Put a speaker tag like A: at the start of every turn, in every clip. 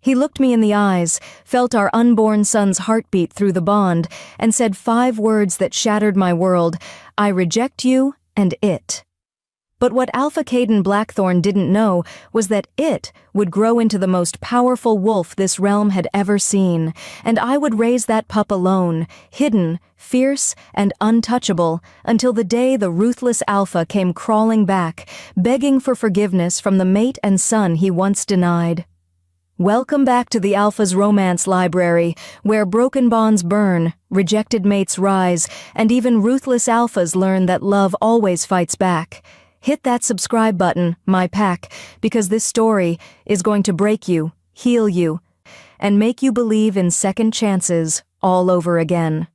A: He looked me in the eyes, felt our unborn son's heartbeat through the bond, and said 5 words that shattered my world: I reject you, and it. But what Alpha Caden Blackthorn didn't know was that it would grow into the most powerful wolf this realm had ever seen, and I would raise that pup alone, hidden, fierce, and untouchable, until the day the ruthless Alpha came crawling back, begging for forgiveness from the mate and son he once denied. Welcome back to the Alpha's romance library, where broken bonds burn, rejected mates rise, and even ruthless Alphas learn that love always fights back. Hit that subscribe button, my pack, because this story is going to break you, heal you, and make you believe in second chances all over again.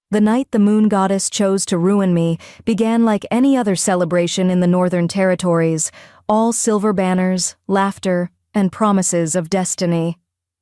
A: The night the moon goddess chose to ruin me began like any other celebration in the Northern Territories, all silver banners, laughter, and promises of destiny.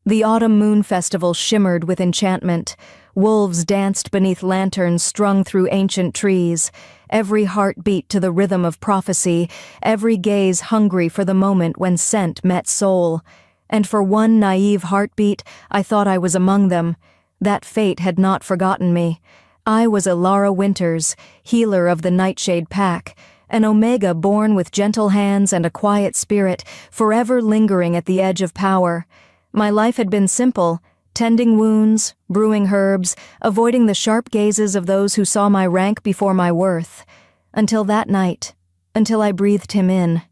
A: The autumn moon festival shimmered with enchantment. Wolves danced beneath lanterns strung through ancient trees. Every heart beat to the rhythm of prophecy, every gaze hungry for the moment when scent met soul. And for one naive heartbeat, I thought I was among them. That fate had not forgotten me. I was Elara Winters, healer of the Nightshade Pack, an Omega born with gentle hands and a quiet spirit, forever lingering at the edge of power. My life had been simple: tending wounds, brewing herbs, avoiding the sharp gazes of those who saw my rank before my worth. Until that night, until I breathed him in.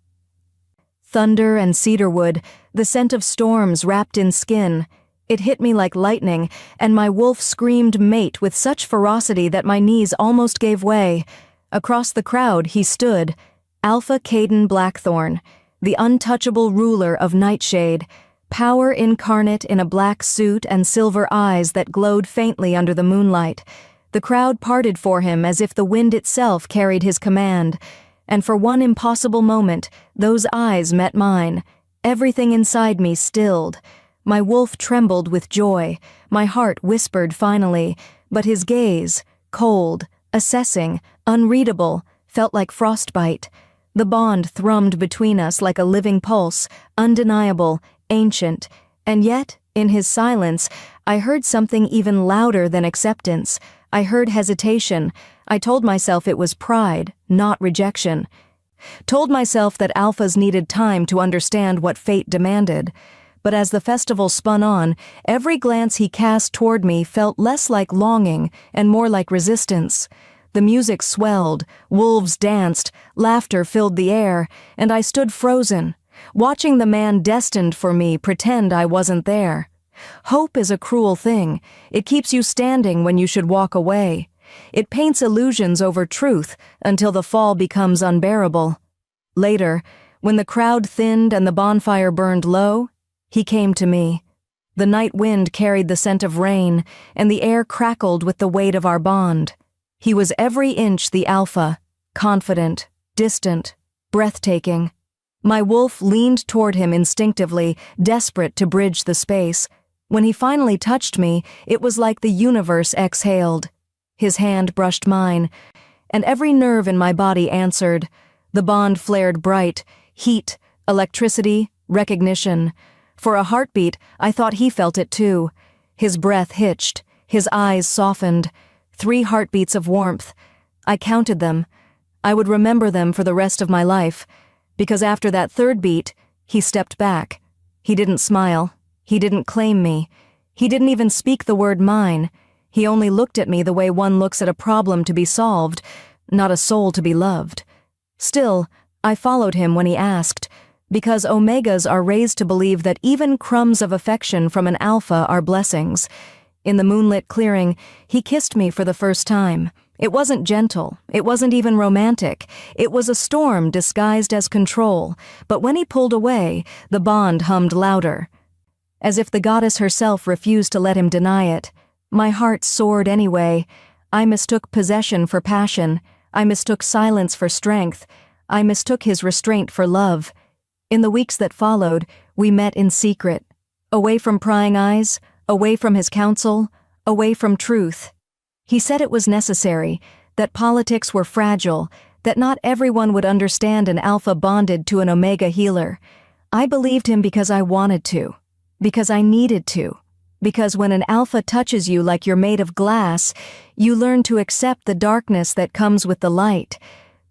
A: Thunder and cedarwood, the scent of storms wrapped in skin. It hit me like lightning, and my wolf screamed mate with such ferocity that my knees almost gave way. Across the crowd he stood, Alpha Caden Blackthorn, the untouchable ruler of Nightshade, power incarnate in a black suit and silver eyes that glowed faintly under the moonlight. The crowd parted for him as if the wind itself carried his command, and for one impossible moment, those eyes met mine. Everything inside me stilled. My wolf trembled with joy, my heart whispered finally, but his gaze, cold, assessing, unreadable, felt like frostbite. The bond thrummed between us like a living pulse, undeniable, ancient, and yet, in his silence, I heard something even louder than acceptance. I heard hesitation. I told myself it was pride, not rejection. Told myself that Alphas needed time to understand what fate demanded. But as the festival spun on, every glance he cast toward me felt less like longing and more like resistance. The music swelled, wolves danced, laughter filled the air, and I stood frozen, watching the man destined for me pretend I wasn't there. Hope is a cruel thing. It keeps you standing when you should walk away. It paints illusions over truth until the fall becomes unbearable. Later, when the crowd thinned and the bonfire burned low, he came to me. The night wind carried the scent of rain, and the air crackled with the weight of our bond. He was every inch the Alpha, confident, distant, breathtaking. My wolf leaned toward him instinctively, desperate to bridge the space. When he finally touched me, it was like the universe exhaled. His hand brushed mine, and every nerve in my body answered. The bond flared bright, heat, electricity, recognition. For a heartbeat, I thought he felt it too. His breath hitched, his eyes softened. 3 heartbeats of warmth. I counted them. I would remember them for the rest of my life, because after that 3rd beat, he stepped back. He didn't smile. He didn't claim me. He didn't even speak the word mine. He only looked at me the way one looks at a problem to be solved, not a soul to be loved. Still, I followed him when he asked, because Omegas are raised to believe that even crumbs of affection from an Alpha are blessings. In the moonlit clearing, he kissed me for the first time. It wasn't gentle. It wasn't even romantic. It was a storm disguised as control. But when he pulled away, the bond hummed louder. As if the goddess herself refused to let him deny it. My heart soared anyway. I mistook possession for passion. I mistook silence for strength. I mistook his restraint for love. In the weeks that followed, we met in secret. Away from prying eyes, away from his counsel, away from truth. He said it was necessary, that politics were fragile, that not everyone would understand an Alpha bonded to an Omega healer. I believed him because I wanted to. Because I needed to. Because when an alpha touches you like you're made of glass, you learn to accept the darkness that comes with the light.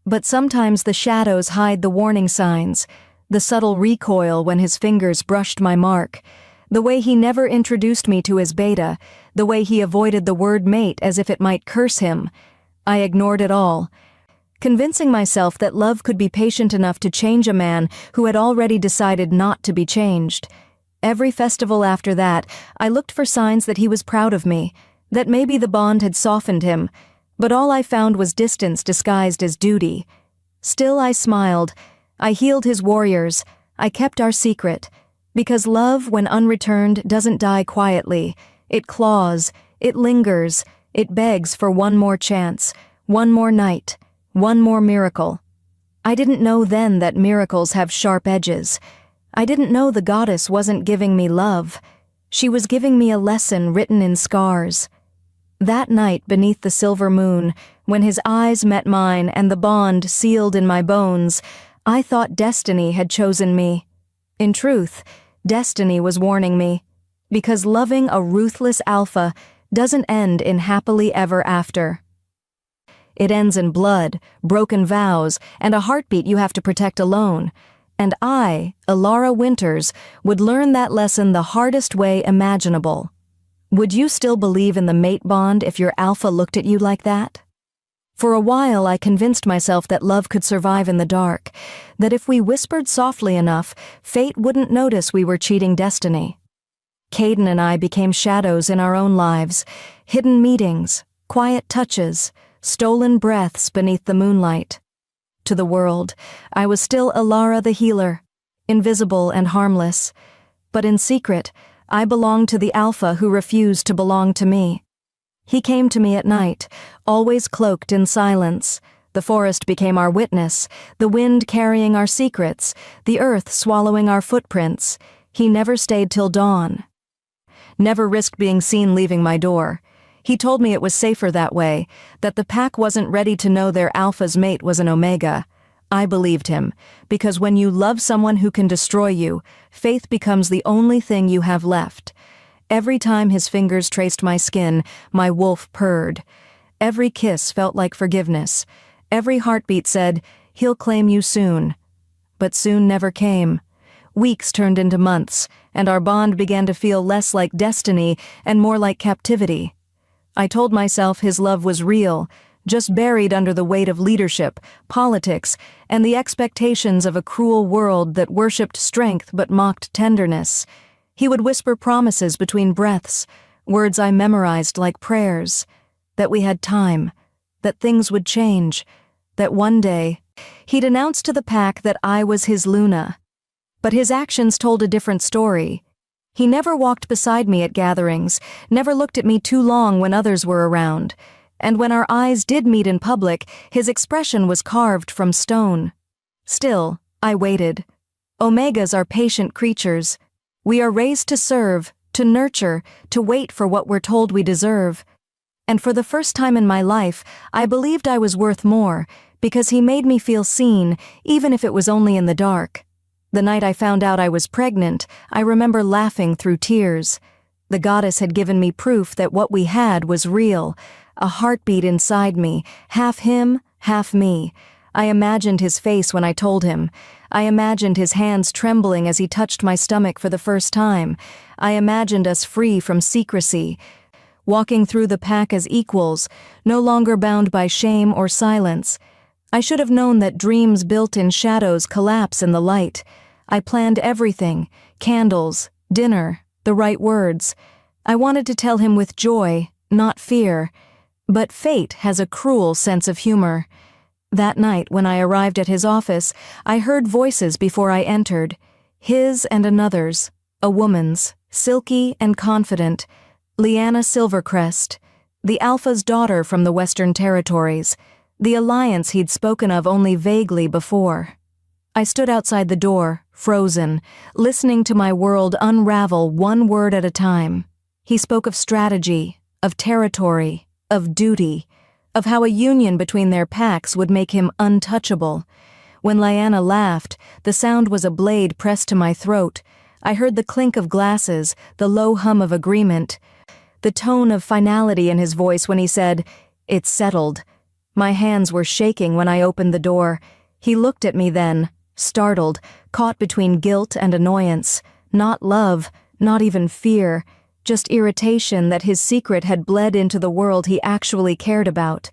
A: But sometimes the shadows hide the warning signs, the subtle recoil when his fingers brushed my mark, the way he never introduced me to his beta, the way he avoided the word mate as if it might curse him. I ignored it all, convincing myself that love could be patient enough to change a man who had already decided not to be changed. Every festival after that, I looked for signs that he was proud of me, that maybe the bond had softened him, but all I found was distance disguised as duty. Still I smiled. I healed his warriors. I kept our secret. Because love, when unreturned, doesn't die quietly. It claws, it lingers, it begs for one more chance, one more night, one more miracle. I didn't know then that miracles have sharp edges. I didn't know the goddess wasn't giving me love. She was giving me a lesson written in scars. That night beneath the silver moon, when his eyes met mine and the bond sealed in my bones, I thought destiny had chosen me. In truth, destiny was warning me, because loving a ruthless alpha doesn't end in happily ever after. It ends in blood, broken vows, and a heartbeat you have to protect alone. And I, Elara Winters, would learn that lesson the hardest way imaginable. Would you still believe in the mate bond if your alpha looked at you like that? For a while I convinced myself that love could survive in the dark, that if we whispered softly enough, fate wouldn't notice we were cheating destiny. Caden and I became shadows in our own lives, hidden meetings, quiet touches, stolen breaths beneath the moonlight. To the world, I was still Elara the healer, invisible and harmless, but in secret, I belonged to the alpha who refused to belong to me. He came to me at night, always cloaked in silence. The forest became our witness, the wind carrying our secrets, the earth swallowing our footprints. He never stayed till dawn. Never risked being seen leaving my door. He told me it was safer that way, that the pack wasn't ready to know their alpha's mate was an omega. I believed him, because when you love someone who can destroy you, faith becomes the only thing you have left. Every time his fingers traced my skin, my wolf purred. Every kiss felt like forgiveness. Every heartbeat said, "He'll claim you soon." But soon never came. Weeks turned into months, and our bond began to feel less like destiny and more like captivity. I told myself his love was real, just buried under the weight of leadership, politics, and the expectations of a cruel world that worshipped strength but mocked tenderness. He would whisper promises between breaths, words I memorized like prayers, that we had time, that things would change, that one day he'd announce to the pack that I was his Luna. But his actions told a different story. He never walked beside me at gatherings, never looked at me too long when others were around, and when our eyes did meet in public, his expression was carved from stone. Still, I waited. Omegas are patient creatures. We are raised to serve, to nurture, to wait for what we're told we deserve. And for the first time in my life, I believed I was worth more, because he made me feel seen, even if it was only in the dark. The night I found out I was pregnant, I remember laughing through tears. The goddess had given me proof that what we had was real, a heartbeat inside me, half him, half me. I imagined his face when I told him. I imagined his hands trembling as he touched my stomach for the first time. I imagined us free from secrecy, walking through the pack as equals, no longer bound by shame or silence. I should have known that dreams built in shadows collapse in the light. I planned everything, candles, dinner, the right words. I wanted to tell him with joy, not fear. But fate has a cruel sense of humor. That night, when I arrived at his office, I heard voices before I entered, his and another's, a woman's, silky and confident, Leanna Silvercrest, the Alpha's daughter from the Western Territories, the alliance he'd spoken of only vaguely before. I stood outside the door, frozen, listening to my world unravel one word at a time. He spoke of strategy, of territory, of duty, of how a union between their packs would make him untouchable. When Leanna laughed, the sound was a blade pressed to my throat. I heard the clink of glasses, the low hum of agreement, the tone of finality in his voice when he said, "It's settled." My hands were shaking when I opened the door. He looked at me then, startled, caught between guilt and annoyance. Not love, not even fear, just irritation that his secret had bled into the world he actually cared about.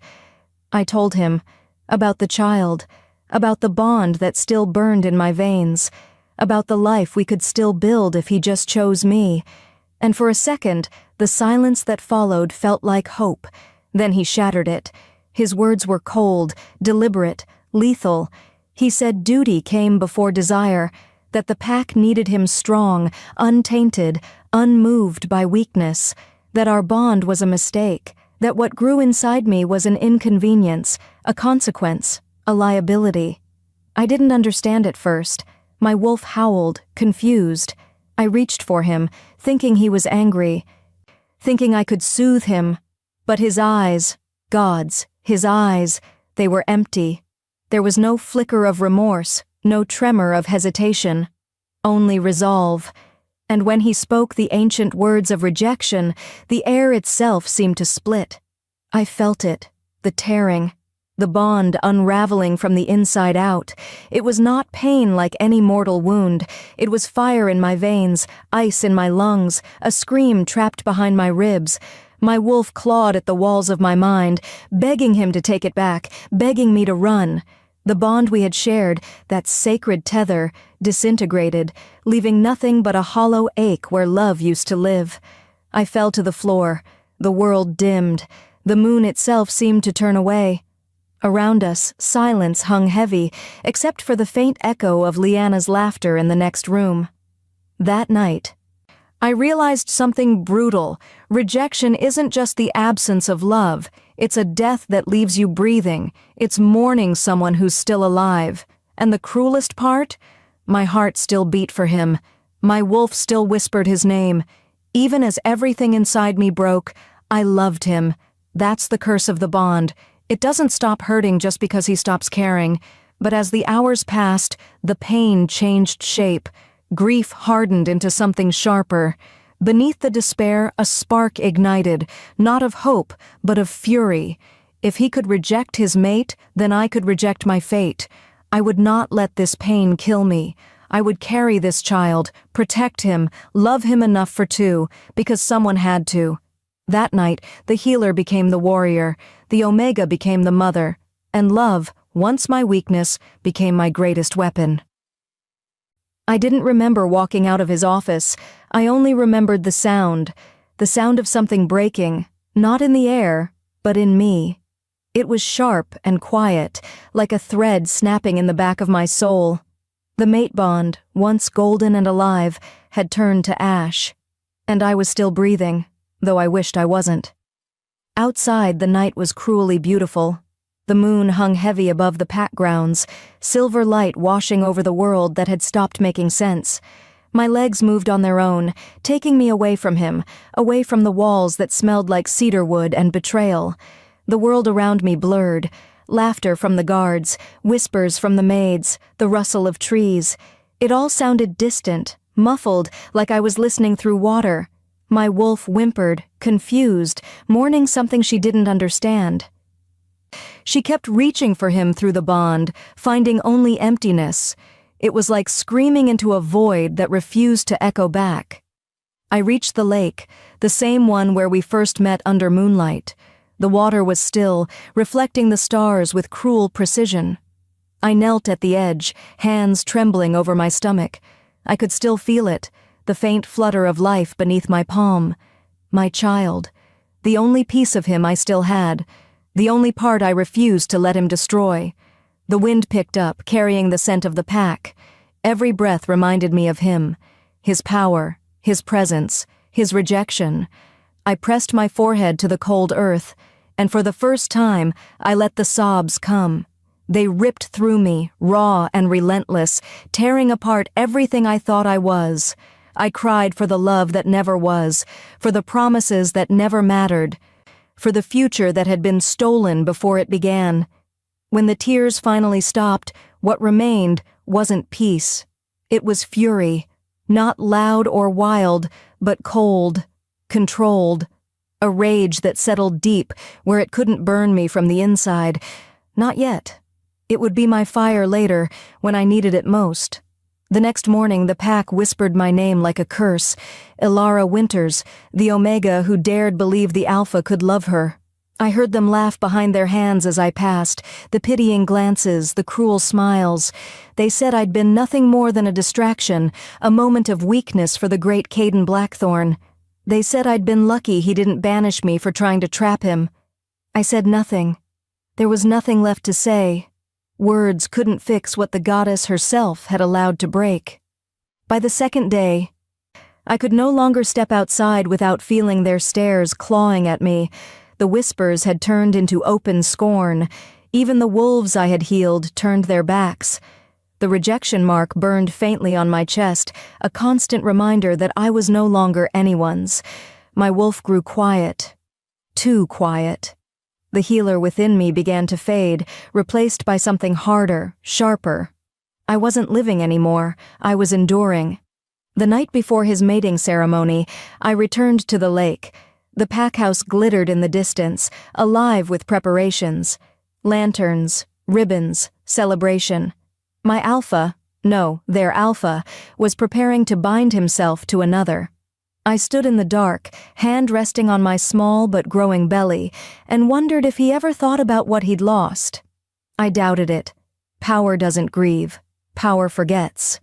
A: I told him about the child, about the bond that still burned in my veins, about the life we could still build if he just chose me. And for a second, the silence that followed felt like hope. Then he shattered it. His words were cold, deliberate, lethal. He said duty came before desire, that the pack needed him strong, untainted, unmoved by weakness, that our bond was a mistake, that what grew inside me was an inconvenience, a consequence, a liability. I didn't understand at first. My wolf howled, confused. I reached for him, thinking he was angry, thinking I could soothe him. But his eyes, God's, his eyes, they were empty. There was no flicker of remorse, no tremor of hesitation, only resolve. And when he spoke the ancient words of rejection, the air itself seemed to split. I felt it, the tearing, the bond unraveling from the inside out. It was not pain like any mortal wound. It was fire in my veins, ice in my lungs, a scream trapped behind my ribs. My wolf clawed at the walls of my mind, begging him to take it back, begging me to run. The bond we had shared, that sacred tether, disintegrated, leaving nothing but a hollow ache where love used to live. I fell to the floor. The world dimmed. The moon itself seemed to turn away. Around us, silence hung heavy, except for the faint echo of Leanna's laughter in the next room. That night, I realized something brutal. Rejection isn't just the absence of love. It's a death that leaves you breathing. It's mourning someone who's still alive. And the cruelest part? My heart still beat for him. My wolf still whispered his name. Even as everything inside me broke, I loved him. That's the curse of the bond. It doesn't stop hurting just because he stops caring. But as the hours passed, the pain changed shape. Grief hardened into something sharper. Beneath the despair, a spark ignited, not of hope, but of fury. If he could reject his mate, then I could reject my fate. I would not let this pain kill me. I would carry this child, protect him, love him enough for two, because someone had to. That night, the healer became the warrior, the Omega became the mother, and love, once my weakness, became my greatest weapon. I didn't remember walking out of his office. I only remembered the sound of something breaking, not in the air, but in me. It was sharp and quiet, like a thread snapping in the back of my soul. The mate bond, once golden and alive, had turned to ash. And I was still breathing, though I wished I wasn't. Outside, the night was cruelly beautiful. The moon hung heavy above the pack grounds, silver light washing over the world that had stopped making sense. My legs moved on their own, taking me away from him, away from the walls that smelled like cedar wood and betrayal. The world around me blurred. Laughter from the guards, whispers from the maids, the rustle of trees. It all sounded distant, muffled, like I was listening through water. My wolf whimpered, confused, mourning something she didn't understand. She kept reaching for him through the bond, finding only emptiness. It was like screaming into a void that refused to echo back. I reached the lake, the same one where we first met under moonlight. The water was still, reflecting the stars with cruel precision. I knelt at the edge, hands trembling over my stomach. I could still feel it, the faint flutter of life beneath my palm. My child, the only piece of him I still had, the only part I refused to let him destroy. The wind picked up, carrying the scent of the pack. Every breath reminded me of him, his power, his presence, his rejection. I pressed my forehead to the cold earth, and for the first time, I let the sobs come. They ripped through me, raw and relentless, tearing apart everything I thought I was. I cried for the love that never was, for the promises that never mattered, for the future that had been stolen before it began. When the tears finally stopped, what remained wasn't peace. It was fury. Not loud or wild, but cold, controlled. A rage that settled deep where it couldn't burn me from the inside. Not yet. It would be my fire later, when I needed it most. The next morning, the pack whispered my name like a curse. Elara Winters, the Omega who dared believe the Alpha could love her. I heard them laugh behind their hands as I passed, the pitying glances, the cruel smiles. They said I'd been nothing more than a distraction, a moment of weakness for the great Caden Blackthorn. They said I'd been lucky he didn't banish me for trying to trap him. I said nothing. There was nothing left to say. Words couldn't fix what the goddess herself had allowed to break. By the second day, I could no longer step outside without feeling their stares clawing at me. The whispers had turned into open scorn. Even the wolves I had healed turned their backs. The rejection mark burned faintly on my chest, a constant reminder that I was no longer anyone's. My wolf grew quiet. Too quiet. The healer within me began to fade, replaced by something harder, sharper. I wasn't living anymore. I was enduring. The night before his mating ceremony, I returned to the lake. The pack house glittered in the distance, alive with preparations. Lanterns, ribbons, celebration. My their alpha, was preparing to bind himself to another. I stood in the dark, hand resting on my small but growing belly, and wondered if he ever thought about what he'd lost. I doubted it. Power doesn't grieve. Power forgets.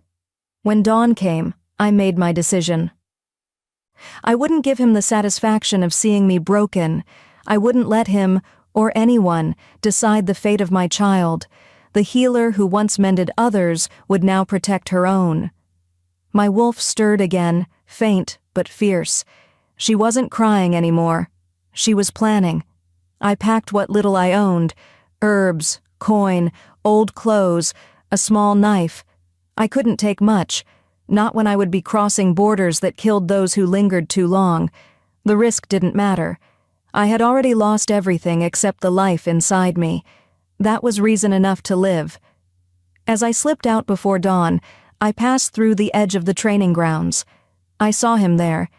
A: When dawn came, I made my decision. I wouldn't give him the satisfaction of seeing me broken. I wouldn't let him, or anyone, decide the fate of my child. The healer who once mended others would now protect her own. My wolf stirred again, faint but fierce. She wasn't crying anymore. She was planning. I packed what little I owned: herbs, coin, old clothes, a small knife. I couldn't take much, not when I would be crossing borders that killed those who lingered too long. The risk didn't matter. I had already lost everything except the life inside me. That was reason enough to live. As I slipped out before dawn, I passed through the edge of the training grounds. I saw him there,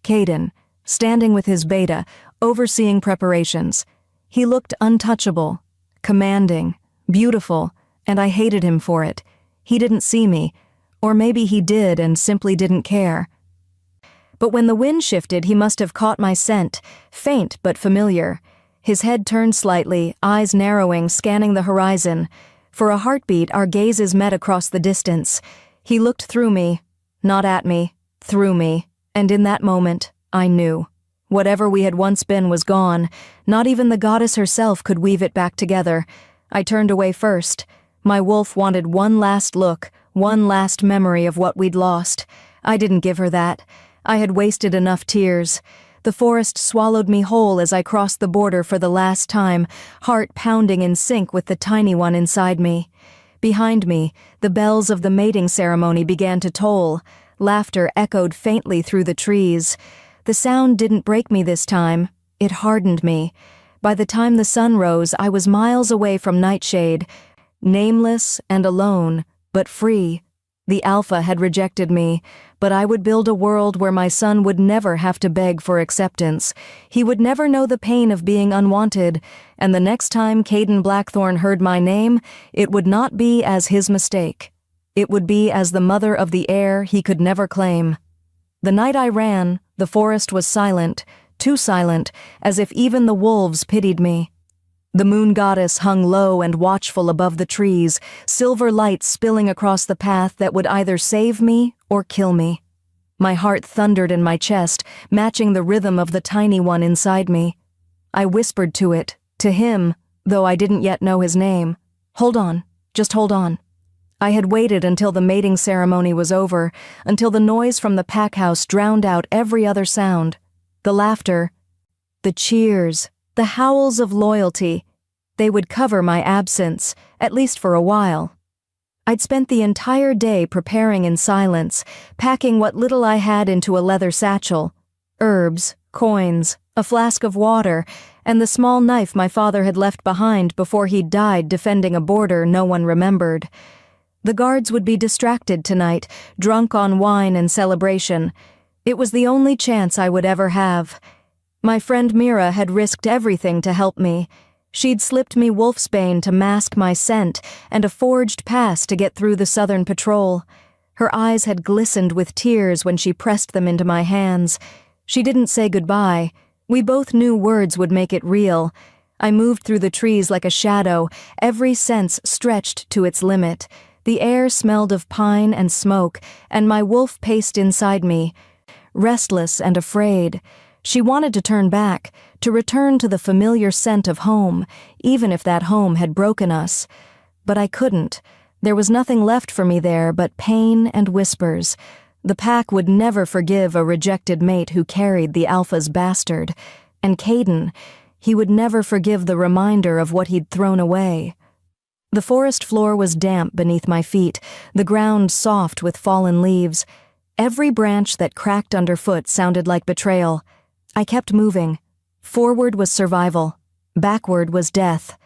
A: Caden, standing with his beta, overseeing preparations. He looked untouchable, commanding, beautiful, and I hated him for it. He didn't see me, or maybe he did and simply didn't care. But when the wind shifted, he must have caught my scent, faint but familiar. His head turned slightly, eyes narrowing, scanning the horizon. For a heartbeat, our gazes met across the distance. He looked through me, not at me, through me, and in that moment, I knew. Whatever we had once been was gone. Not even the goddess herself could weave it back together. I turned away first. My wolf wanted one last look, one last memory of what we'd lost. I didn't give her that. I had wasted enough tears. The forest swallowed me whole as I crossed the border for the last time, heart pounding in sync with the tiny one inside me. Behind me, the bells of the mating ceremony began to toll. Laughter echoed faintly through the trees. The sound didn't break me this time. It hardened me. By the time the sun rose, I was miles away from Nightshade, nameless and alone, but free. The Alpha had rejected me, but I would build a world where my son would never have to beg for acceptance. He would never know the pain of being unwanted, and the next time Caden Blackthorn heard my name, it would not be as his mistake. It would be as the mother of the heir he could never claim. The night I ran, the forest was silent, too silent, as if even the wolves pitied me. The moon goddess hung low and watchful above the trees, silver light spilling across the path that would either save me or kill me. My heart thundered in my chest, matching the rhythm of the tiny one inside me. I whispered to it, to him, though I didn't yet know his name. Hold on, just hold on. I had waited until the mating ceremony was over, until the noise from the pack house drowned out every other sound. The laughter, the cheers, the howls of loyalty. They would cover my absence, at least for a while. I'd spent the entire day preparing in silence, packing what little I had into a leather satchel. Herbs, coins, a flask of water, and the small knife my father had left behind before he'd died defending a border no one remembered. The guards would be distracted tonight, drunk on wine and celebration. It was the only chance I would ever have. My friend Mira had risked everything to help me. She'd slipped me wolfsbane to mask my scent and a forged pass to get through the Southern Patrol. Her eyes had glistened with tears when she pressed them into my hands. She didn't say goodbye. We both knew words would make it real. I moved through the trees like a shadow, every sense stretched to its limit. The air smelled of pine and smoke, and my wolf paced inside me, restless and afraid. She wanted to turn back, to return to the familiar scent of home, even if that home had broken us. But I couldn't. There was nothing left for me there but pain and whispers. The pack would never forgive a rejected mate who carried the alpha's bastard. And Caden, he would never forgive the reminder of what he'd thrown away. The forest floor was damp beneath my feet, the ground soft with fallen leaves. Every branch that cracked underfoot sounded like betrayal. I kept moving. Forward was survival. Backward was death.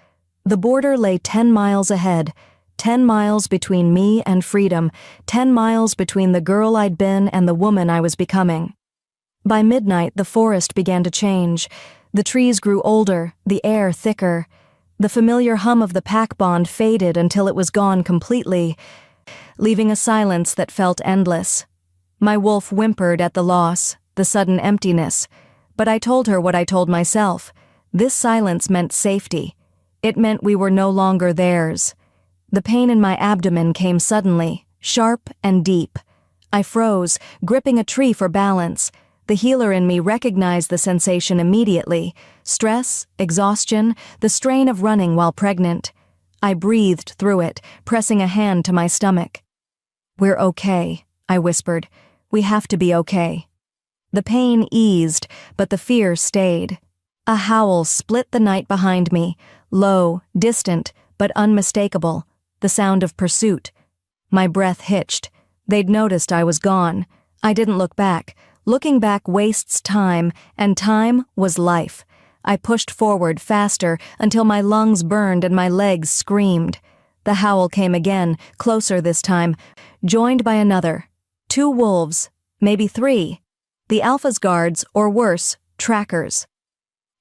A: The border lay 10 miles ahead. 10 miles between me and freedom. 10 miles between the girl I'd been and the woman I was becoming. By midnight, the forest began to change. The trees grew older, the air thicker. The familiar hum of the pack bond faded until it was gone completely, leaving a silence that felt endless. My wolf whimpered at the loss, the sudden emptiness. But I told her what I told myself. This silence meant safety. It meant we were no longer theirs. The pain in my abdomen came suddenly, sharp and deep. I froze, gripping a tree for balance. The healer in me recognized the sensation immediately. Stress, exhaustion, the strain of running while pregnant. I breathed through it, pressing a hand to my stomach. "We're okay," I whispered. "We have to be okay." The pain eased, but the fear stayed. A howl split the night behind me, low, distant, but unmistakable, the sound of pursuit. My breath hitched. They'd noticed I was gone. I didn't look back. Looking back wastes time, and time was life. I pushed forward faster until my lungs burned and my legs screamed. The howl came again, closer this time, joined by another. 2 wolves, maybe 3. The alpha's guards, or worse, trackers.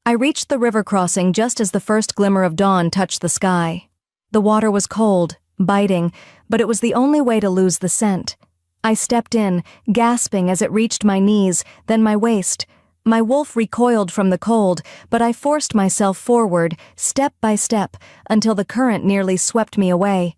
A: I reached the river crossing just as the first glimmer of dawn touched the sky. The water was cold, biting, but it was the only way to lose the scent. I stepped in, gasping as it reached my knees, then my waist. My wolf recoiled from the cold, but I forced myself forward, step by step, until the current nearly swept me away.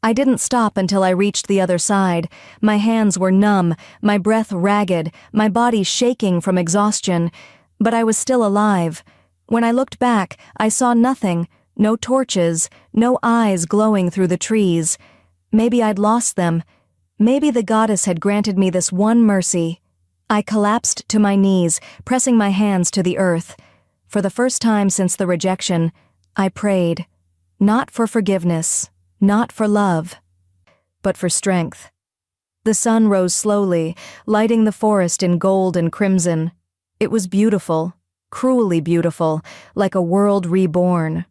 A: I didn't stop until I reached the other side. My hands were numb, my breath ragged, my body shaking from exhaustion. But I was still alive. When I looked back, I saw nothing, no torches, no eyes glowing through the trees. Maybe I'd lost them. Maybe the goddess had granted me this one mercy. I collapsed to my knees, pressing my hands to the earth. For the first time since the rejection, I prayed. Not for forgiveness, not for love, but for strength. The sun rose slowly, lighting the forest in gold and crimson. It was beautiful, cruelly beautiful, like a world reborn.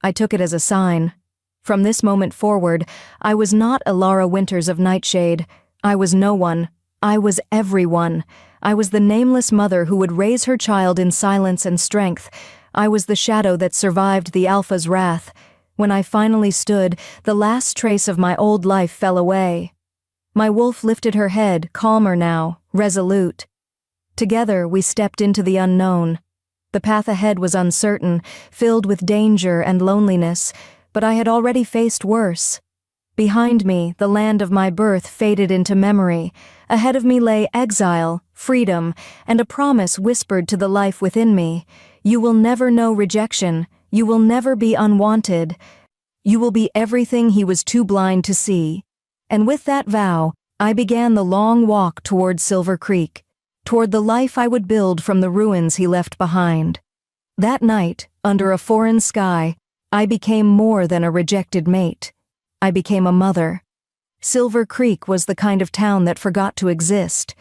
A: I took it as a sign. From this moment forward, I was not Elara Winters of Nightshade. I was no one. I was everyone. I was the nameless mother who would raise her child in silence and strength. I was the shadow that survived the Alpha's wrath. When I finally stood, the last trace of my old life fell away. My wolf lifted her head, calmer now, resolute. Together, we stepped into the unknown. The path ahead was uncertain, filled with danger and loneliness, but I had already faced worse. Behind me, the land of my birth faded into memory. Ahead of me lay exile, freedom, and a promise whispered to the life within me. You will never know rejection. You will never be unwanted. You will be everything he was too blind to see. And with that vow, I began the long walk toward Silver Creek, toward the life I would build from the ruins he left behind. That night, under a foreign sky, I became more than a rejected mate. I became a mother. Silver Creek was the kind of town that forgot to exist.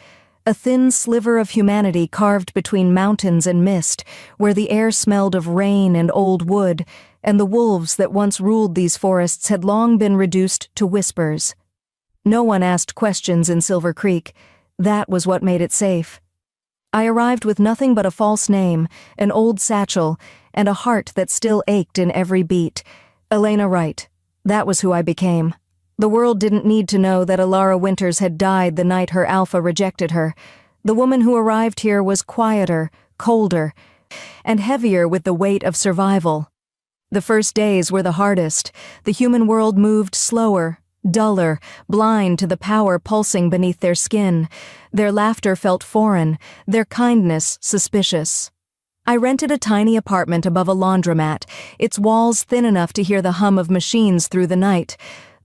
A: a thin sliver of humanity carved between mountains and mist, where the air smelled of rain and old wood, and the wolves that once ruled these forests had long been reduced to whispers. No one asked questions in Silver Creek. That was what made it safe. I arrived with nothing but a false name, an old satchel, and a heart that still ached in every beat. Elena Wright. That was who I became. The world didn't need to know that Elara Winters had died the night her alpha rejected her. The woman who arrived here was quieter, colder, and heavier with the weight of survival. The first days were the hardest. The human world moved slower, duller, blind to the power pulsing beneath their skin. Their laughter felt foreign, their kindness suspicious. I rented a tiny apartment above a laundromat, its walls thin enough to hear the hum of machines through the night.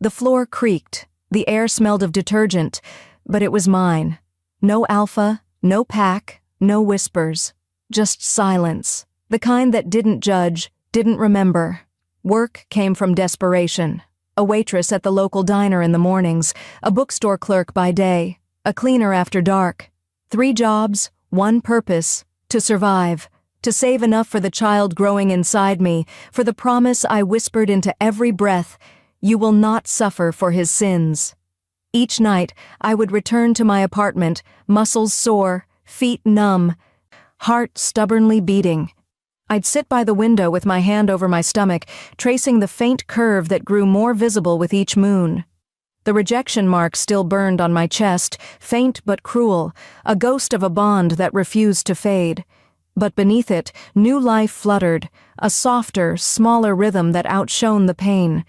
A: The floor creaked, the air smelled of detergent, but it was mine. No alpha, no pack, no whispers. Just silence. The kind that didn't judge, didn't remember. Work came from desperation. A waitress at the local diner in the mornings, a bookstore clerk by day, a cleaner after dark. 3 jobs, 1 purpose, to survive, to save enough for the child growing inside me, for the promise I whispered into every breath, "You will not suffer for his sins." Each night, I would return to my apartment, muscles sore, feet numb, heart stubbornly beating. I'd sit by the window with my hand over my stomach, tracing the faint curve that grew more visible with each moon. The rejection mark still burned on my chest, faint but cruel, a ghost of a bond that refused to fade. But beneath it, new life fluttered, a softer, smaller rhythm that outshone the pain.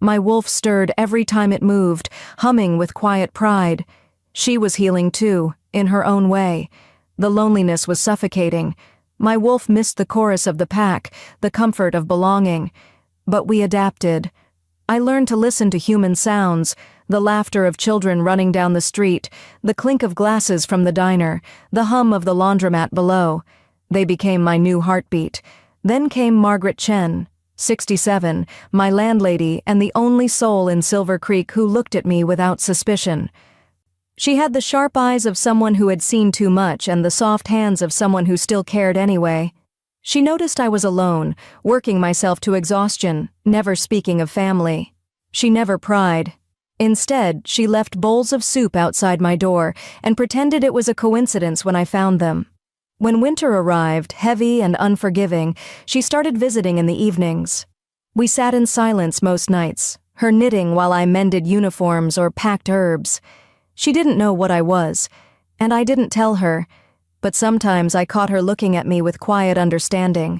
A: My wolf stirred every time it moved, humming with quiet pride. She was healing too, in her own way. The loneliness was suffocating. My wolf missed the chorus of the pack, the comfort of belonging. But we adapted. I learned to listen to human sounds, the laughter of children running down the street, the clink of glasses from the diner, the hum of the laundromat below. They became my new heartbeat. Then came Margaret Chen, 67, my landlady and the only soul in Silver Creek who looked at me without suspicion. She had the sharp eyes of someone who had seen too much and the soft hands of someone who still cared anyway. She noticed I was alone, working myself to exhaustion, never speaking of family. She never pried. Instead, she left bowls of soup outside my door and pretended it was a coincidence when I found them. When winter arrived, heavy and unforgiving, she started visiting in the evenings. We sat in silence most nights, her knitting while I mended uniforms or packed herbs. She didn't know what I was, and I didn't tell her, but sometimes I caught her looking at me with quiet understanding,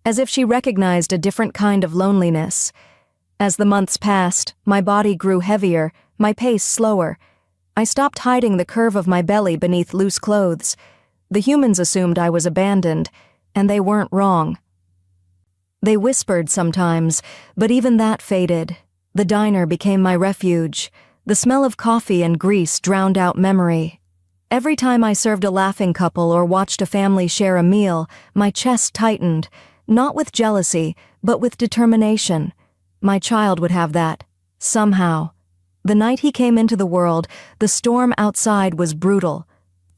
A: as if she recognized a different kind of loneliness. As the months passed, my body grew heavier, my pace slower. I stopped hiding the curve of my belly beneath loose clothes. The humans assumed I was abandoned, and they weren't wrong. They whispered sometimes, but even that faded. The diner became my refuge. The smell of coffee and grease drowned out memory. Every time I served a laughing couple or watched a family share a meal, my chest tightened, not with jealousy, but with determination. My child would have that, somehow. The night he came into the world, the storm outside was brutal.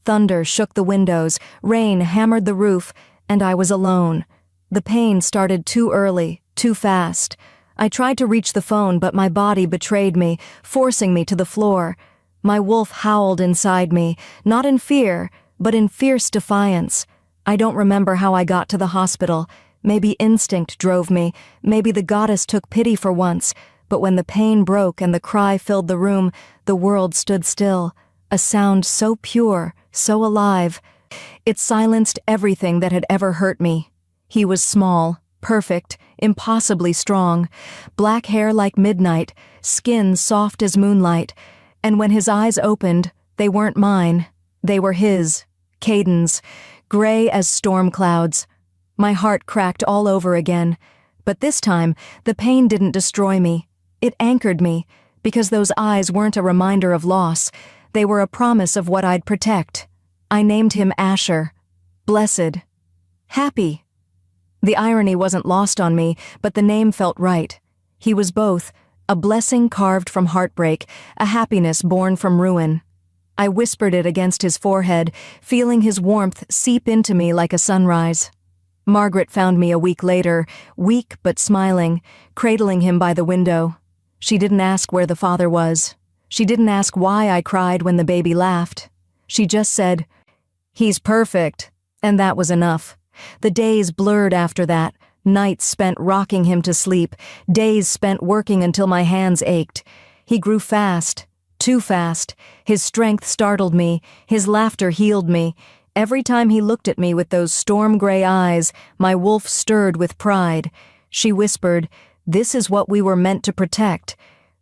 A: Thunder shook the windows, rain hammered the roof, and I was alone. The pain started too early, too fast. I tried to reach the phone, but my body betrayed me, forcing me to the floor. My wolf howled inside me, not in fear, but in fierce defiance. I don't remember how I got to the hospital. Maybe instinct drove me, maybe the goddess took pity for once, but when the pain broke and the cry filled the room, the world stood still. A sound so pure, so alive. It silenced everything that had ever hurt me. He was small, perfect, impossibly strong, black hair like midnight, skin soft as moonlight, and when his eyes opened, they weren't mine. They were his, Caden's, gray as storm clouds. My heart cracked all over again, but this time, the pain didn't destroy me. It anchored me, because those eyes weren't a reminder of loss. They were a promise of what I'd protect. I named him Asher. Blessed. Happy. The irony wasn't lost on me, but the name felt right. He was both, a blessing carved from heartbreak, a happiness born from ruin. I whispered it against his forehead, feeling his warmth seep into me like a sunrise. Margaret found me a week later, weak but smiling, cradling him by the window. She didn't ask where the father was. She didn't ask why I cried when the baby laughed. She just said, "He's perfect," and that was enough. The days blurred after that, nights spent rocking him to sleep, days spent working until my hands ached. He grew fast, too fast. His strength startled me, his laughter healed me. Every time he looked at me with those storm-gray eyes, my wolf stirred with pride. She whispered, "This is what we were meant to protect."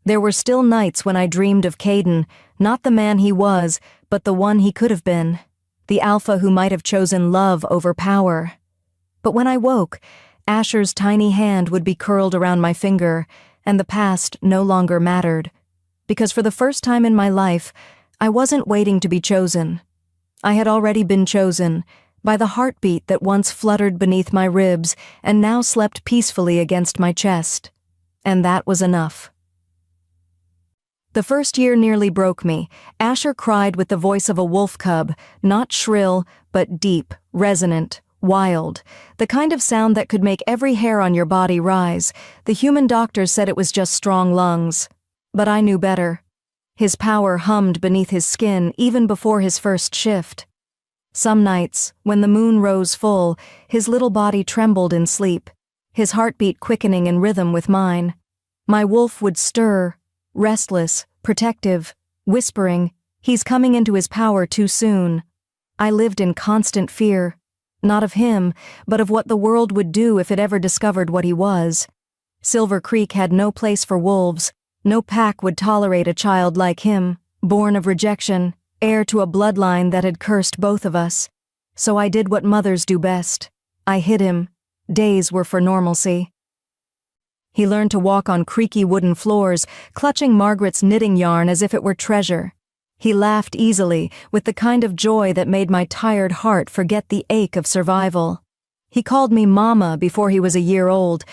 A: There were still nights when I dreamed of Caden, not the man he was, but the one he could have been. The alpha who might have chosen love over power. But when I woke, Asher's tiny hand would be curled around my finger, and the past no longer mattered. Because for the first time in my life, I wasn't waiting to be chosen. I had already been chosen, by the heartbeat that once fluttered beneath my ribs and now slept peacefully against my chest. And that was enough. The first year nearly broke me. Asher cried with the voice of a wolf cub, not shrill, but deep, resonant, wild. The kind of sound that could make every hair on your body rise. The human doctors said it was just strong lungs. But I knew better. His power hummed beneath his skin even before his first shift. Some nights, when the moon rose full, his little body trembled in sleep, his heartbeat quickening in rhythm with mine. My wolf would stir, restless, protective, whispering, "He's coming into his power too soon." I lived in constant fear, not of him, but of what the world would do if it ever discovered what he was. Silver Creek had no place for wolves. No pack would tolerate a child like him, born of rejection, heir to a bloodline that had cursed both of us. So I did what mothers do best. I hid him. Days were for normalcy. He learned to walk on creaky wooden floors, clutching Margaret's knitting yarn as if it were treasure. He laughed easily, with the kind of joy that made my tired heart forget the ache of survival. He called me Mama before he was a year old.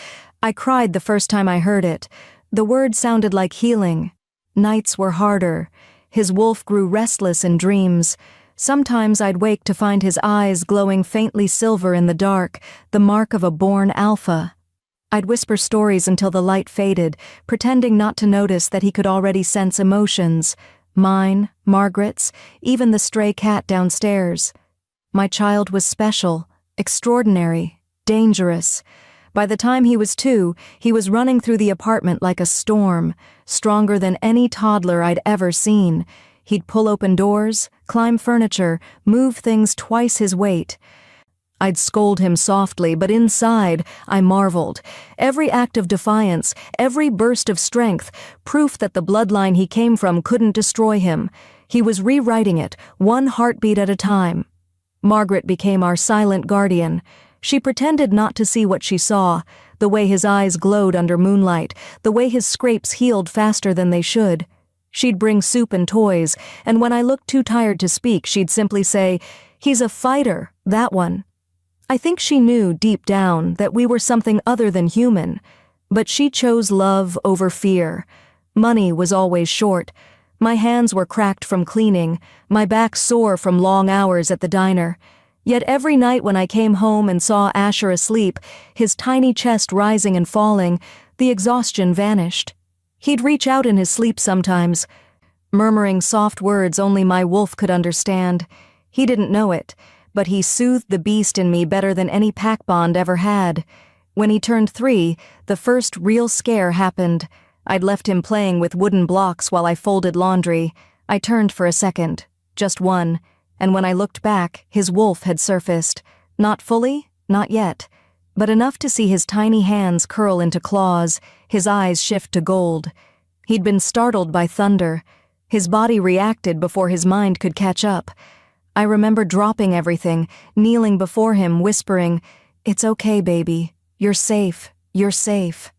A: I cried the first time I heard it. The word sounded like healing. Nights were harder. His wolf grew restless in dreams. Sometimes I'd wake to find his eyes glowing faintly silver in the dark, the mark of a born alpha. I'd whisper stories until the light faded, pretending not to notice that he could already sense emotions. Mine, Margaret's, even the stray cat downstairs. My child was special, extraordinary, dangerous. By the time he was 2, he was running through the apartment like a storm, stronger than any toddler I'd ever seen. He'd pull open doors, climb furniture, move things twice his weight. I'd scold him softly, but inside, I marveled. Every act of defiance, every burst of strength, proof that the bloodline he came from couldn't destroy him. He was rewriting it, one heartbeat at a time. Margaret became our silent guardian. She pretended not to see what she saw, the way his eyes glowed under moonlight, the way his scrapes healed faster than they should. She'd bring soup and toys, and when I looked too tired to speak, she'd simply say, "He's a fighter, that one." I think she knew deep down that we were something other than human, but she chose love over fear. Money was always short. My hands were cracked from cleaning, my back sore from long hours at the diner. Yet every night when I came home and saw Asher asleep, his tiny chest rising and falling, the exhaustion vanished. He'd reach out in his sleep sometimes, murmuring soft words only my wolf could understand. He didn't know it, but he soothed the beast in me better than any pack bond ever had. When he turned 3, the first real scare happened. I'd left him playing with wooden blocks while I folded laundry. I turned for a second, just one. And when I looked back, his wolf had surfaced. Not fully, not yet, but enough to see his tiny hands curl into claws, his eyes shift to gold. He'd been startled by thunder. His body reacted before his mind could catch up. I remember dropping everything, kneeling before him, whispering, "It's okay, baby. You're safe. You're safe."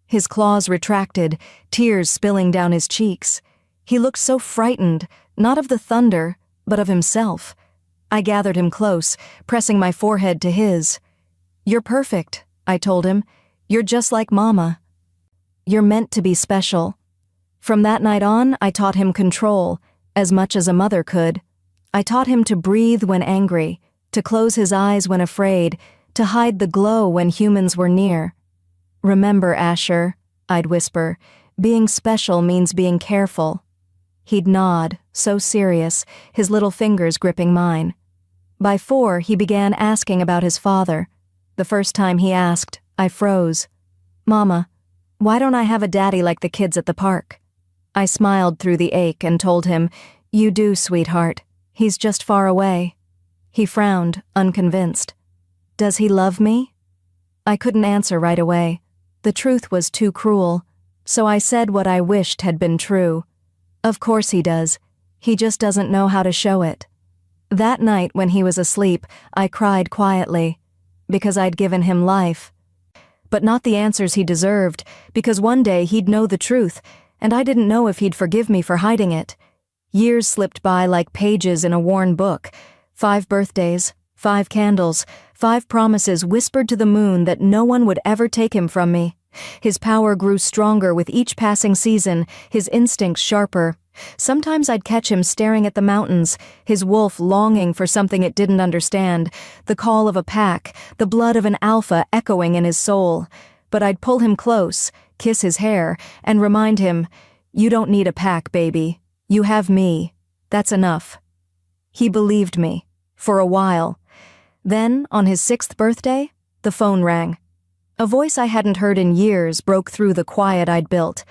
A: His claws retracted, tears spilling down his cheeks. He looked so frightened, not of the thunder, but of himself. I gathered him close, pressing my forehead to his. "You're perfect," I told him. "You're just like Mama. You're meant to be special." From that night on, I taught him control. as much as a mother could. I taught him to breathe when angry, to close his eyes when afraid, to hide the glow when humans were near. "Remember, Asher," I'd whisper, "being special means being careful." He'd nod, so serious, his little fingers gripping mine. By 4, he began asking about his father. The first time he asked, I froze. "Mama, why don't I have a daddy like the kids at the park?" I smiled through the ache and told him, "You do, sweetheart. He's just far away." He frowned, unconvinced. "Does he love me?" I couldn't answer right away. The truth was too cruel, so I said what I wished had been true. Of course he does. He just doesn't know how to show it. That night when he was asleep, I cried quietly, because I'd given him life. But not the answers he deserved, because one day he'd know the truth, and I didn't know if he'd forgive me for hiding it. Years slipped by like pages in a worn book. 5 birthdays, 5 candles, 5 promises whispered to the moon that no one would ever take him from me. His power grew stronger with each passing season, his instincts sharper. Sometimes I'd catch him staring at the mountains, his wolf longing for something it didn't understand, the call of a pack, the blood of an alpha echoing in his soul. But I'd pull him close, kiss his hair, and remind him, "You don't need a pack, baby. You have me. That's enough." He believed me, for a while. Then, on his 6th birthday, the phone rang. A voice I hadn't heard in years broke through the quiet I'd built.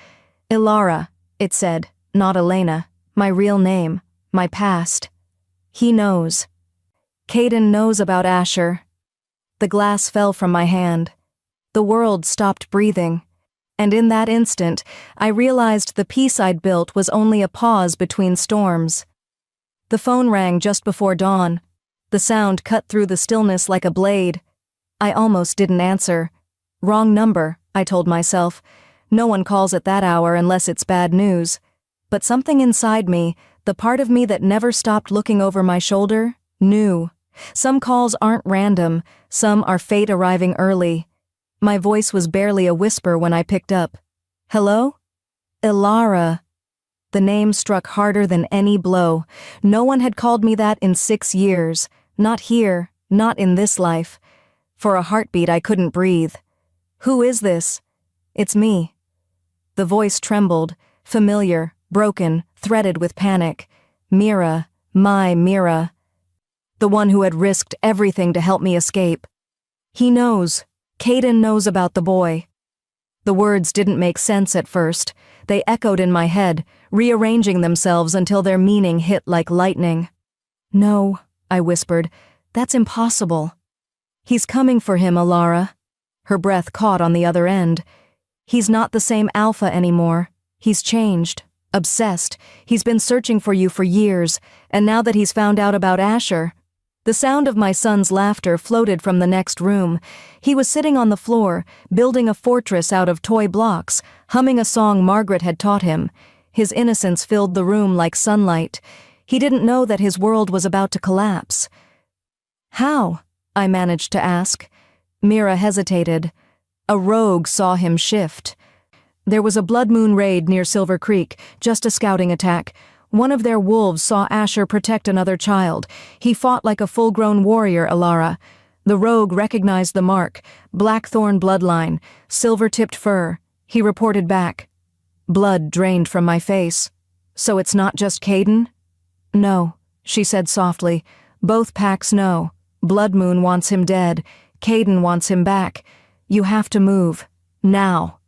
A: "Elara," it said, not Elena, my real name, my past. He knows. Caden knows about Asher. The glass fell from my hand. The world stopped breathing. And in that instant, I realized the peace I'd built was only a pause between storms. The phone rang just before dawn. The sound cut through the stillness like a blade. I almost didn't answer. Wrong number, I told myself. No one calls at that hour unless it's bad news. But something inside me, the part of me that never stopped looking over my shoulder, knew. Some calls aren't random, some are fate arriving early. My voice was barely a whisper when I picked up. "Hello? Elara." The name struck harder than any blow. No one had called me that in 6 years. Not here, not in this life. For a heartbeat I couldn't breathe. "Who is this?" "It's me." The voice trembled, familiar, broken, threaded with panic. Mira, my Mira. The one who had risked everything to help me escape. He knows. Caden knows about the boy. The words didn't make sense at first. They echoed in my head, rearranging themselves until their meaning hit like lightning. "No," I whispered, "that's impossible." "He's coming for him, Elara." Her breath caught on the other end. "He's not the same alpha anymore. He's changed, obsessed. He's been searching for you for years, and now that he's found out about Asher..." The sound of my son's laughter floated from the next room. He was sitting on the floor, building a fortress out of toy blocks, humming a song Margaret had taught him. His innocence filled the room like sunlight. He didn't know that his world was about to collapse. "How?" I managed to ask. Mira hesitated. "A rogue saw him shift. There was a blood moon raid near Silver Creek, just a scouting attack. One of their wolves saw Asher protect another child. He fought like a full-grown warrior, Elara. The rogue recognized the mark, blackthorn bloodline, silver-tipped fur. He reported back. Blood drained from my face. So it's not just Caden?" "No," she said softly. "Both packs know. Blood Moon wants him dead. Caden wants him back. You have to move. Now."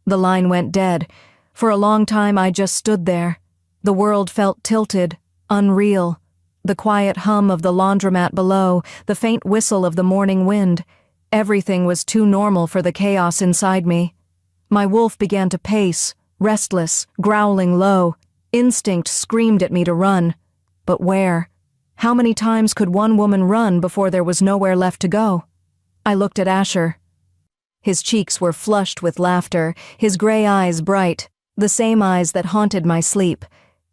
A: The line went dead. For a long time I just stood there. The world felt tilted, unreal. The quiet hum of the laundromat below, the faint whistle of the morning wind. Everything was too normal for the chaos inside me. My wolf began to pace, restless, growling low. Instinct screamed at me to run. But where? How many times could one woman run before there was nowhere left to go? I looked at Asher. His cheeks were flushed with laughter, his gray eyes bright, the same eyes that haunted my sleep.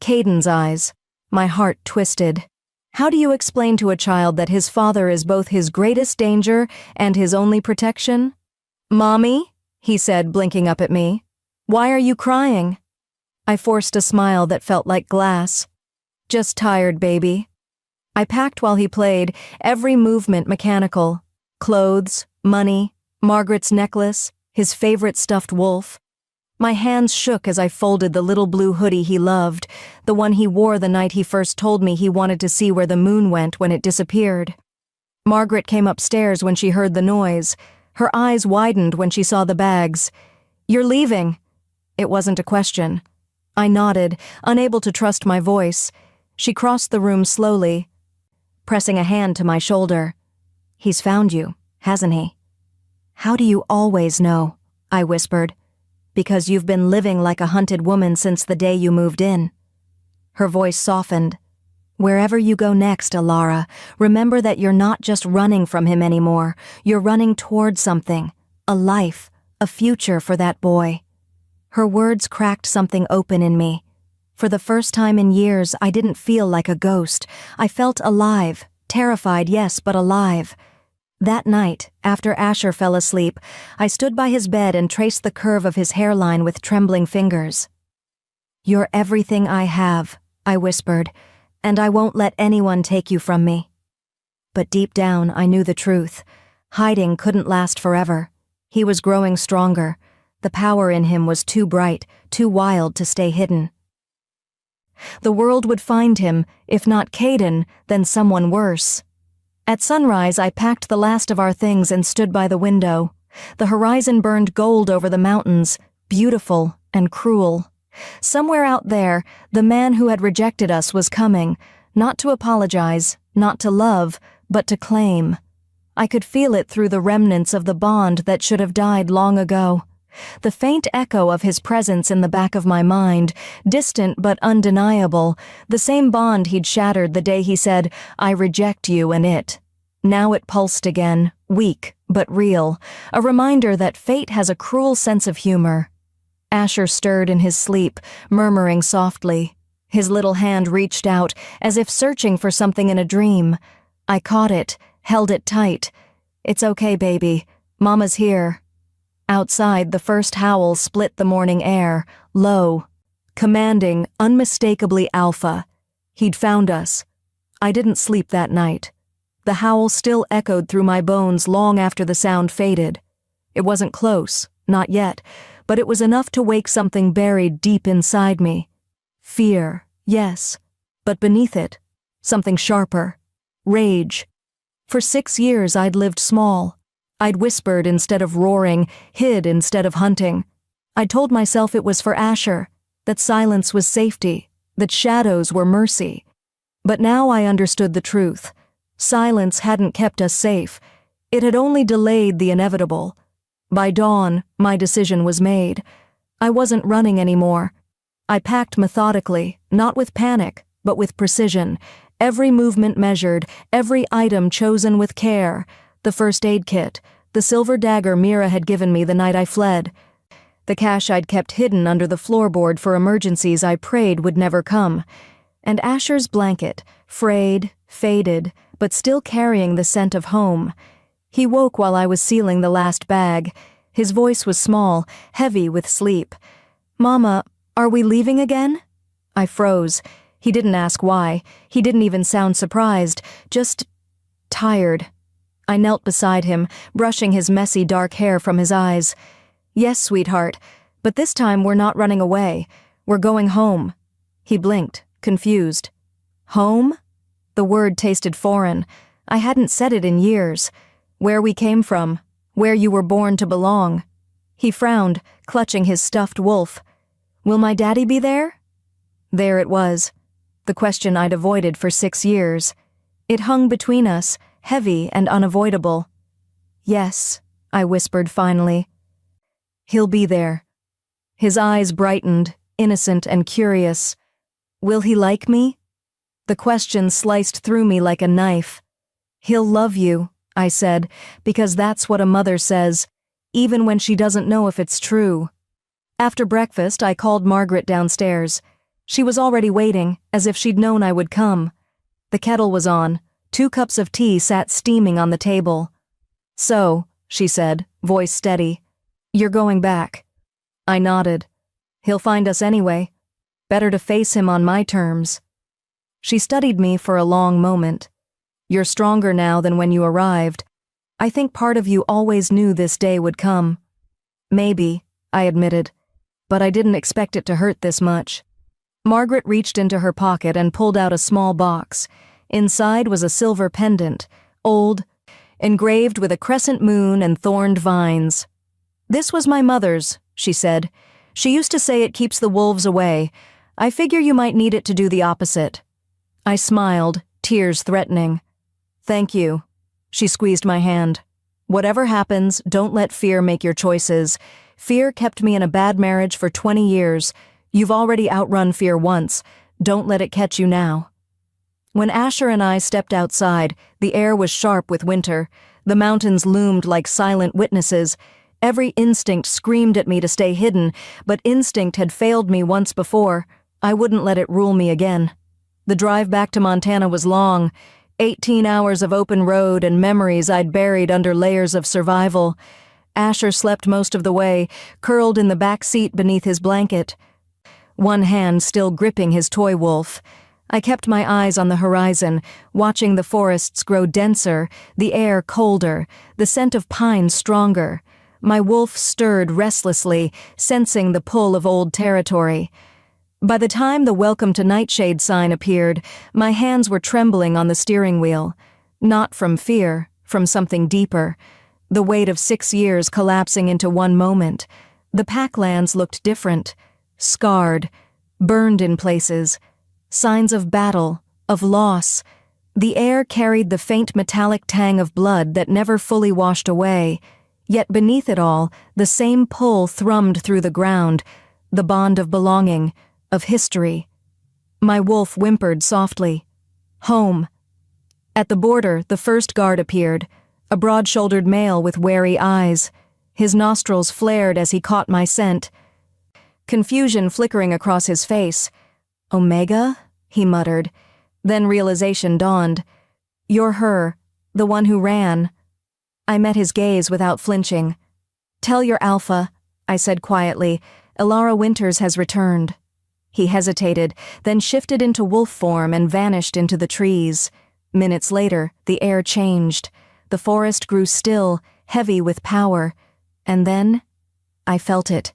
A: Caden's eyes. My heart twisted. How do you explain to a child that his father is both his greatest danger and his only protection? "Mommy," he said, blinking up at me. "Why are you crying?" I forced a smile that felt like glass. Just tired, baby. I packed while he played, every movement mechanical. Clothes, money, Margaret's necklace, his favorite stuffed wolf. My hands shook as I folded the little blue hoodie he loved, the one he wore the night he first told me he wanted to see where the moon went when it disappeared. Margaret came upstairs when she heard the noise. Her eyes widened when she saw the bags. "You're leaving." It wasn't a question. I nodded, unable to trust my voice. She crossed the room slowly, pressing a hand to my shoulder. "He's found you, hasn't he?" "How do you always know?" I whispered. "Because you've been living like a hunted woman since the day you moved in." Her voice softened. "Wherever you go next, Elara, remember that you're not just running from him anymore. You're running toward something, a life, a future for that boy." Her words cracked something open in me. For the first time in years, I didn't feel like a ghost. I felt alive, terrified, yes, but alive. That night, after Asher fell asleep, I stood by his bed and traced the curve of his hairline with trembling fingers. "You're everything I have," I whispered, "and I won't let anyone take you from me." But deep down, I knew the truth. Hiding couldn't last forever. He was growing stronger. The power in him was too bright, too wild to stay hidden. The world would find him, if not Caden, then someone worse. At sunrise, I packed the last of our things and stood by the window. The horizon burned gold over the mountains, beautiful and cruel. Somewhere out there, the man who had rejected us was coming, not to apologize, not to love, but to claim. I could feel it through the remnants of the bond that should have died long ago. The faint echo of his presence in the back of my mind, distant but undeniable, the same bond he'd shattered the day he said, "I reject you and it." Now it pulsed again, weak but real, a reminder that fate has a cruel sense of humor. Asher stirred in his sleep, murmuring softly. His little hand reached out, as if searching for something in a dream. I caught it, held it tight. "It's okay, baby. Mama's here." Outside, the first howl split the morning air, low, commanding, unmistakably alpha. He'd found us. I didn't sleep that night. The howl still echoed through my bones long after the sound faded. It wasn't close, not yet, but it was enough to wake something buried deep inside me. Fear, yes, but beneath it, something sharper. Rage. For 6 years I'd lived small. I'd whispered instead of roaring, hid instead of hunting. I told myself it was for Asher, that silence was safety, that shadows were mercy. But now I understood the truth. Silence hadn't kept us safe. It had only delayed the inevitable. By dawn, my decision was made. I wasn't running anymore. I packed methodically, not with panic, but with precision. Every movement measured, every item chosen with care. The first aid kit, the silver dagger Mira had given me the night I fled. The cash I'd kept hidden under the floorboard for emergencies I prayed would never come. And Asher's blanket, frayed, faded, but still carrying the scent of home. He woke while I was sealing the last bag. His voice was small, heavy with sleep. "Mama, are we leaving again?" I froze. He didn't ask why. He didn't even sound surprised, just tired. I knelt beside him, brushing his messy dark hair from his eyes. "Yes, sweetheart, but this time we're not running away. We're going home." He blinked, confused. "Home?" The word tasted foreign. I hadn't said it in years. Where we came from, where you were born to belong. He frowned, clutching his stuffed wolf. "Will my daddy be there?" There it was. The question I'd avoided for 6 years. It hung between us, heavy and unavoidable. "Yes," I whispered finally. "He'll be there." His eyes brightened, innocent and curious. "Will he like me?" The question sliced through me like a knife. "He'll love you," I said, because that's what a mother says, even when she doesn't know if it's true. After breakfast, I called Margaret downstairs. She was already waiting, as if she'd known I would come. The kettle was on. 2 cups of tea sat steaming on the table. "So," she said, voice steady, "you're going back." I nodded. "He'll find us anyway. Better to face him on my terms." She studied me for a long moment. "You're stronger now than when you arrived. I think part of you always knew this day would come." "Maybe," I admitted, "but I didn't expect it to hurt this much." Margaret reached into her pocket and pulled out a small box. Inside was a silver pendant, old, engraved with a crescent moon and thorned vines. "This was my mother's," she said. "She used to say it keeps the wolves away. I figure you might need it to do the opposite." I smiled, tears threatening. "Thank you." She squeezed my hand. "Whatever happens, don't let fear make your choices. Fear kept me in a bad marriage for 20 years. You've already outrun fear once. Don't let it catch you now." When Asher and I stepped outside, the air was sharp with winter. The mountains loomed like silent witnesses. Every instinct screamed at me to stay hidden, but instinct had failed me once before. I wouldn't let it rule me again. The drive back to Montana was long. 18 hours of open road and memories I'd buried under layers of survival. Asher slept most of the way, curled in the back seat beneath his blanket, one hand still gripping his toy wolf. I kept my eyes on the horizon, watching the forests grow denser, the air colder, the scent of pine stronger. My wolf stirred restlessly, sensing the pull of old territory. By the time the Welcome to Nightshade sign appeared, my hands were trembling on the steering wheel. Not from fear, from something deeper. The weight of 6 years collapsing into one moment. The packlands looked different. Scarred, burned in places. Signs of battle, of loss. The air carried the faint metallic tang of blood that never fully washed away. Yet beneath it all, the same pull thrummed through the ground, the bond of belonging, of history. My wolf whimpered softly. Home. At the border, the first guard appeared, a broad-shouldered male with wary eyes. His nostrils flared as he caught my scent. Confusion flickering across his face. "Omega?" he muttered. Then realization dawned. "You're her, the one who ran." I met his gaze without flinching. "Tell your alpha," I said quietly. "Elara Winters has returned." He hesitated, then shifted into wolf form and vanished into the trees. Minutes later, the air changed. The forest grew still, heavy with power. And then, I felt it.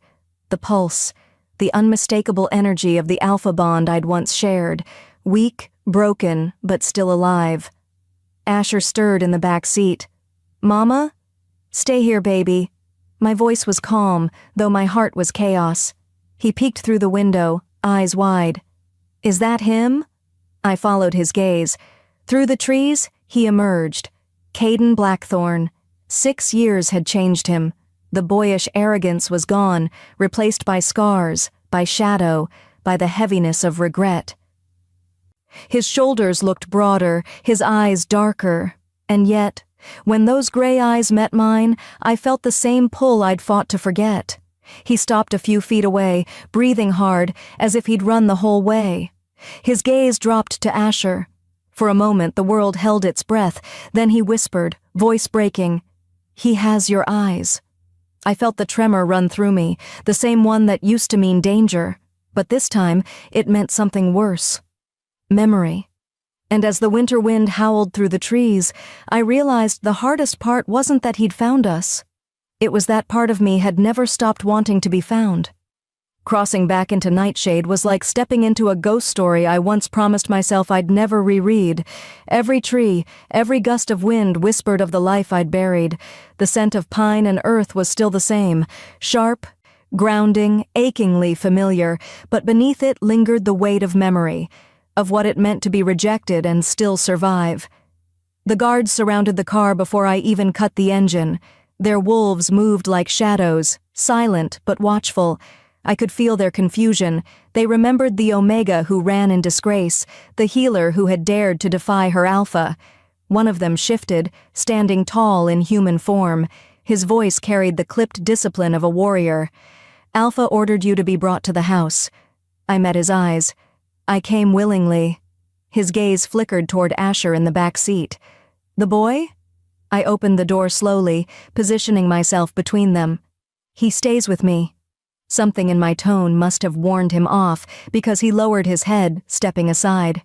A: The pulse. The unmistakable energy of the alpha bond I'd once shared, weak, broken, but still alive. Asher stirred in the back seat. "Mama?" "Stay here, baby." My voice was calm, though my heart was chaos. He peeked through the window, eyes wide. "Is that him?" I followed his gaze. Through the trees, he emerged. Caden Blackthorn. 6 years had changed him. The boyish arrogance was gone, replaced by scars, by shadow, by the heaviness of regret. His shoulders looked broader, his eyes darker, and yet, when those gray eyes met mine, I felt the same pull I'd fought to forget. He stopped a few feet away, breathing hard, as if he'd run the whole way. His gaze dropped to Asher. For a moment the world held its breath, then he whispered, voice breaking, "He has your eyes." I felt the tremor run through me, the same one that used to mean danger, but this time it meant something worse. Memory. And as the winter wind howled through the trees, I realized the hardest part wasn't that he'd found us. It was that part of me had never stopped wanting to be found. Crossing back into Nightshade was like stepping into a ghost story I once promised myself I'd never reread. Every tree, every gust of wind whispered of the life I'd buried. The scent of pine and earth was still the same, sharp, grounding, achingly familiar, but beneath it lingered the weight of memory, of what it meant to be rejected and still survive. The guards surrounded the car before I even cut the engine. Their wolves moved like shadows, silent but watchful. I could feel their confusion. They remembered the Omega who ran in disgrace, the healer who had dared to defy her alpha. One of them shifted, standing tall in human form. His voice carried the clipped discipline of a warrior. "Alpha ordered you to be brought to the house." I met his eyes. "I came willingly." His gaze flickered toward Asher in the back seat. "The boy?" I opened the door slowly, positioning myself between them. "He stays with me." Something in my tone must have warned him off, because he lowered his head, stepping aside.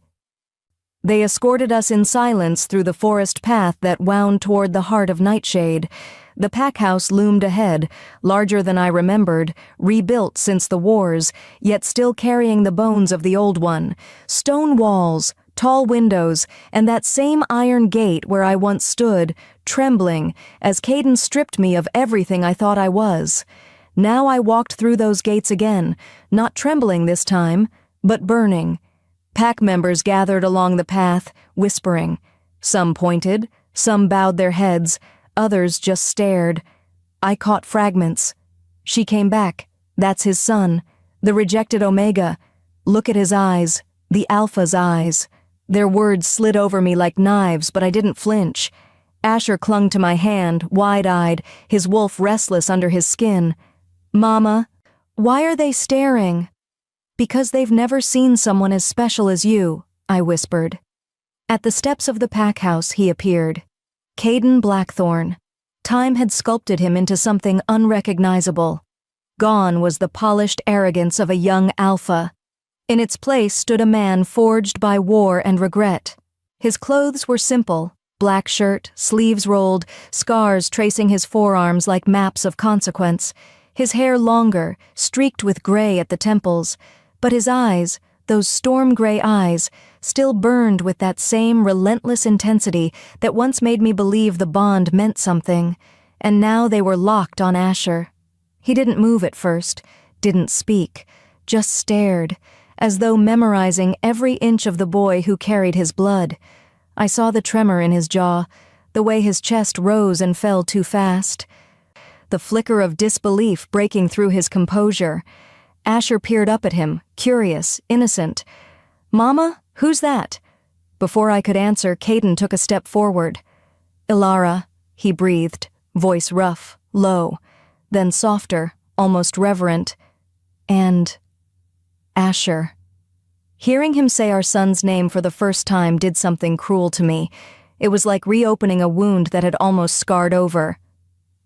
A: They escorted us in silence through the forest path that wound toward the heart of Nightshade. The pack house loomed ahead, larger than I remembered, rebuilt since the wars, yet still carrying the bones of the old one. Stone walls, tall windows, and that same iron gate where I once stood, trembling, as Caden stripped me of everything I thought I was. Now I walked through those gates again, not trembling this time, but burning. Pack members gathered along the path, whispering. Some pointed, some bowed their heads, others just stared. I caught fragments. She came back. That's his son, the rejected Omega. Look at his eyes, the Alpha's eyes. Their words slid over me like knives, but I didn't flinch. Asher clung to my hand, wide-eyed, his wolf restless under his skin. Mama, why are they staring? Because they've never seen someone as special as you, I whispered. At the steps of the pack house, he appeared. Caden Blackthorn. Time had sculpted him into something unrecognizable. Gone was the polished arrogance of a young alpha. In its place stood a man forged by war and regret. His clothes were simple, black shirt, sleeves rolled, scars tracing his forearms like maps of consequence. His hair longer, streaked with gray at the temples, but his eyes, those storm-gray eyes, still burned with that same relentless intensity that once made me believe the bond meant something, and now they were locked on Asher. He didn't move at first, didn't speak, just stared, as though memorizing every inch of the boy who carried his blood. I saw the tremor in his jaw, the way his chest rose and fell too fast. The flicker of disbelief breaking through his composure. Asher peered up at him, curious, innocent. Mama, who's that? Before I could answer, Caden took a step forward. Elara, he breathed, voice rough, low, then softer, almost reverent. And Asher. Hearing him say our son's name for the first time did something cruel to me. It was like reopening a wound that had almost scarred over.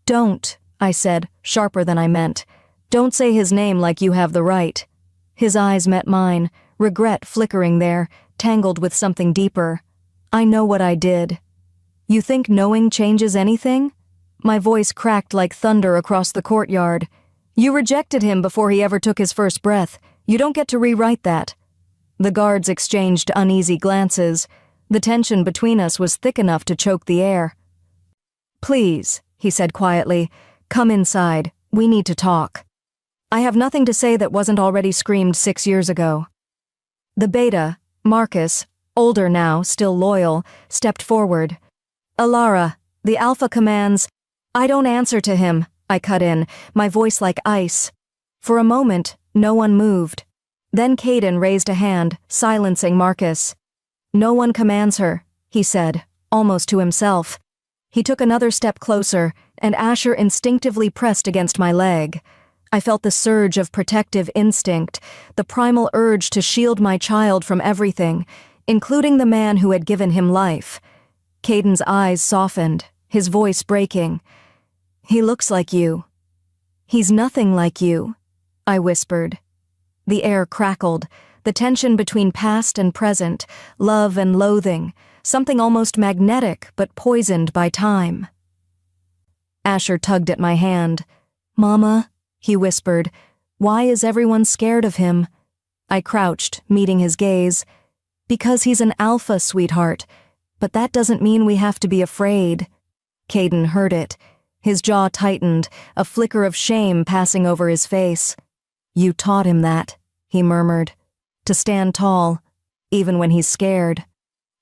A: Don't, I said, sharper than I meant. Don't say his name like you have the right. His eyes met mine, regret flickering there, tangled with something deeper. I know what I did. You think knowing changes anything? My voice cracked like thunder across the courtyard. You rejected him before he ever took his first breath. You don't get to rewrite that. The guards exchanged uneasy glances. The tension between us was thick enough to choke the air. Please, he said quietly, come inside. We need to talk. I have nothing to say that wasn't already screamed 6 years ago. The beta, Marcus, older now, still loyal, stepped forward. Elara, the alpha commands. I don't answer to him, I cut in, my voice like ice. For a moment, no one moved. Then Caden raised a hand, silencing Marcus. No one commands her, he said, almost to himself. He took another step closer, and Asher instinctively pressed against my leg. I felt the surge of protective instinct, the primal urge to shield my child from everything, including the man who had given him life. Caden's eyes softened, his voice breaking. He looks like you. He's nothing like you, I whispered. The air crackled, the tension between past and present, love and loathing, something almost magnetic but poisoned by time. Asher tugged at my hand. Mama, he whispered, why is everyone scared of him? I crouched, meeting his gaze. Because he's an alpha, sweetheart, but that doesn't mean we have to be afraid. Caden heard it. His jaw tightened, a flicker of shame passing over his face. You taught him that, he murmured, to stand tall, even when he's scared.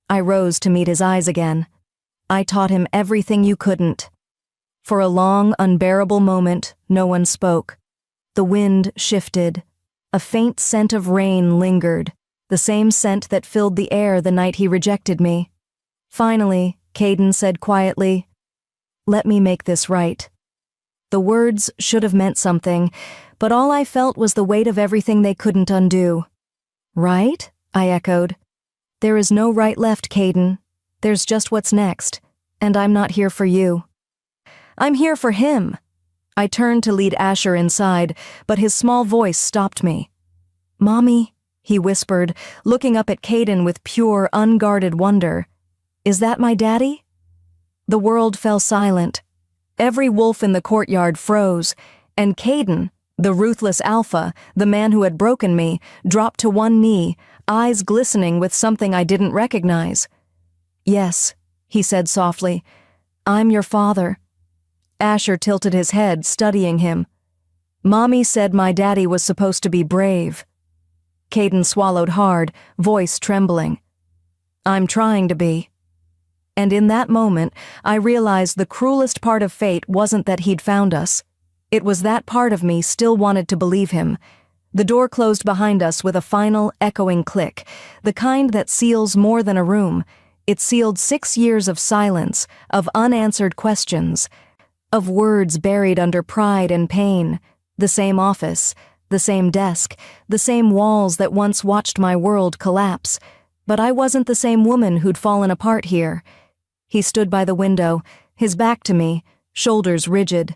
A: I rose to meet his eyes again. I taught him everything you couldn't. For a long, unbearable moment, no one spoke. The wind shifted. A faint scent of rain lingered, the same scent that filled the air the night he rejected me. Finally, Caden said quietly, let me make this right. The words should have meant something, but all I felt was the weight of everything they couldn't undo. Right? I echoed. There is no right left, Caden. There's just what's next, and I'm not here for you. I'm here for him. I turned to lead Asher inside, but his small voice stopped me. Mommy, he whispered, looking up at Caden with pure, unguarded wonder. Is that my daddy? The world fell silent. Every wolf in the courtyard froze, and Caden, the ruthless alpha, the man who had broken me, dropped to one knee, eyes glistening with something I didn't recognize. Yes, he said softly. I'm your father. Asher tilted his head, studying him. Mommy said my daddy was supposed to be brave. Caden swallowed hard, voice trembling. I'm trying to be. And in that moment, I realized the cruelest part of fate wasn't that he'd found us. It was that part of me still wanted to believe him. The door closed behind us with a final, echoing click, the kind that seals more than a room. It sealed 6 years of silence, of unanswered questions, of words buried under pride and pain. The same office, the same desk, the same walls that once watched my world collapse. But I wasn't the same woman who'd fallen apart here. He stood by the window, his back to me, shoulders rigid.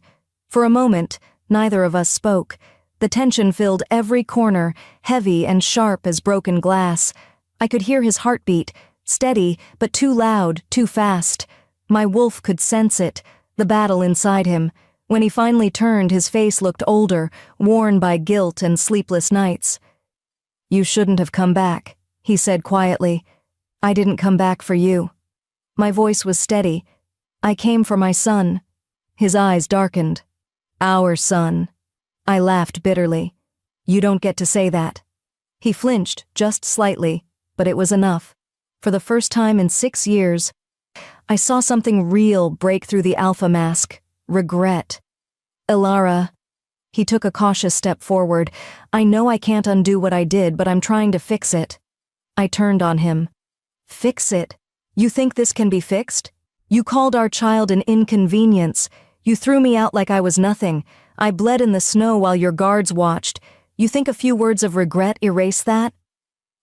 A: For a moment, neither of us spoke. The tension filled every corner, heavy and sharp as broken glass. I could hear his heartbeat, steady, but too loud, too fast. My wolf could sense it, the battle inside him. When he finally turned, his face looked older, worn by guilt and sleepless nights. You shouldn't have come back, he said quietly. I didn't come back for you. My voice was steady. I came for my son. His eyes darkened. Our son. I laughed bitterly. You don't get to say that. He flinched, just slightly, but it was enough. For the first time in 6 years, I saw something real break through the alpha mask. Regret. Elara. He took a cautious step forward. I know I can't undo what I did, but I'm trying to fix it. I turned on him. Fix it? You think this can be fixed? You called our child an inconvenience. You threw me out like I was nothing. I bled in the snow while your guards watched. You think a few words of regret erase that?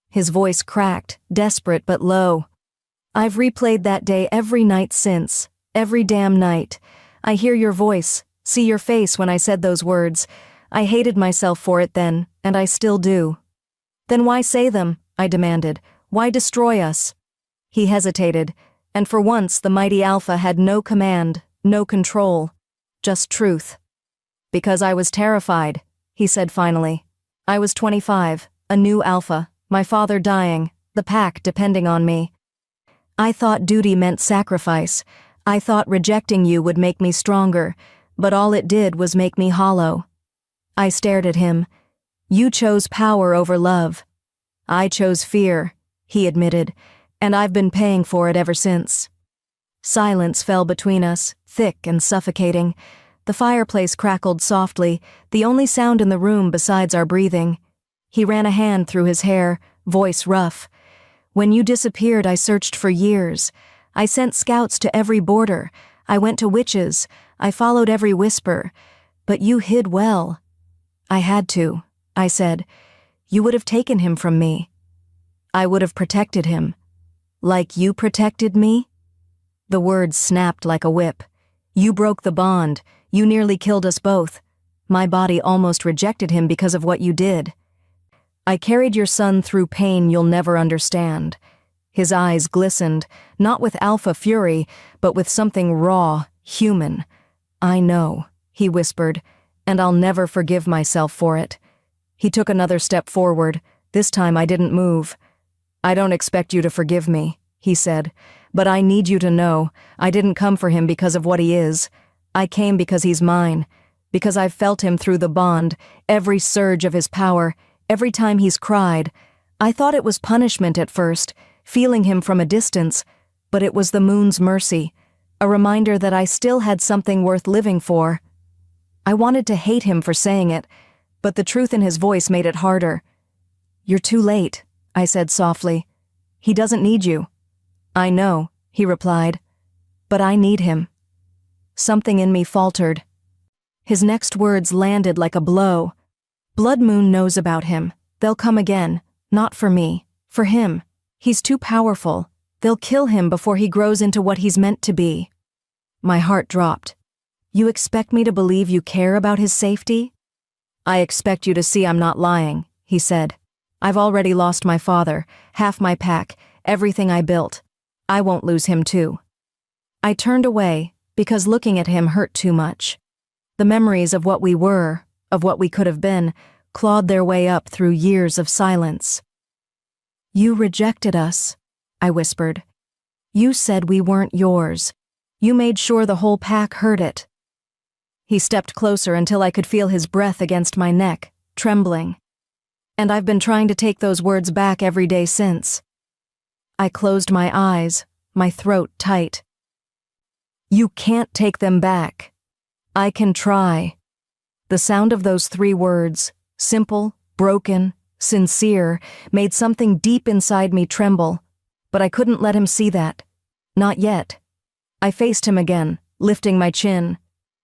A: His voice cracked, desperate but low. I've replayed that day every night since. Every damn night. I hear your voice, see your face when I said those words. I hated myself for it then, and I still do. Then why say them? I demanded. Why destroy us? He hesitated, and for once the mighty alpha had no command, no control. Just truth. Because I was terrified, he said finally. I was 25, a new alpha, my father dying, the pack depending on me. I thought duty meant sacrifice. I thought rejecting you would make me stronger, but all it did was make me hollow. I stared at him. You chose power over love. I chose fear, he admitted, and I've been paying for it ever since. Silence fell between us, thick and suffocating. The fireplace crackled softly, the only sound in the room besides our breathing. He ran a hand through his hair, voice rough. When you disappeared, I searched for years. I sent scouts to every border. I went to witches. I followed every whisper. But you hid well. I had to, I said. You would have taken him from me. I would have protected him. Like you protected me? The words snapped like a whip. You broke the bond. You nearly killed us both. My body almost rejected him because of what you did. I carried your son through pain you'll never understand. His eyes glistened, not with alpha fury, but with something raw, human. I know, he whispered, and I'll never forgive myself for it. He took another step forward. This time I didn't move. I don't expect you to forgive me, he said, but I need you to know I didn't come for him because of what he is. I came because he's mine, because I've felt him through the bond, every surge of his power, every time he's cried. I thought it was punishment at first, feeling him from a distance, but it was the moon's mercy, a reminder that I still had something worth living for. I wanted to hate him for saying it, but the truth in his voice made it harder. You're too late, I said softly. He doesn't need you. I know, he replied, but I need him. Something in me faltered. His next words landed like a blow. Blood Moon knows about him. They'll come again, not for me, for him. He's too powerful. They'll kill him before he grows into what he's meant to be. My heart dropped. You expect me to believe you care about his safety? I expect you to see I'm not lying, he said. I've already lost my father, half my pack, everything I built. I won't lose him too. I turned away, because looking at him hurt too much. The memories of what we were, of what we could have been, clawed their way up through years of silence. You rejected us, I whispered. You said we weren't yours. You made sure the whole pack heard it. He stepped closer until I could feel his breath against my neck, trembling. And I've been trying to take those words back every day since. I closed my eyes, my throat tight. You can't take them back. I can try. The sound of those 3 words, simple, broken, sincere, made something deep inside me tremble, but I couldn't let him see that. Not yet. I faced him again, lifting my chin.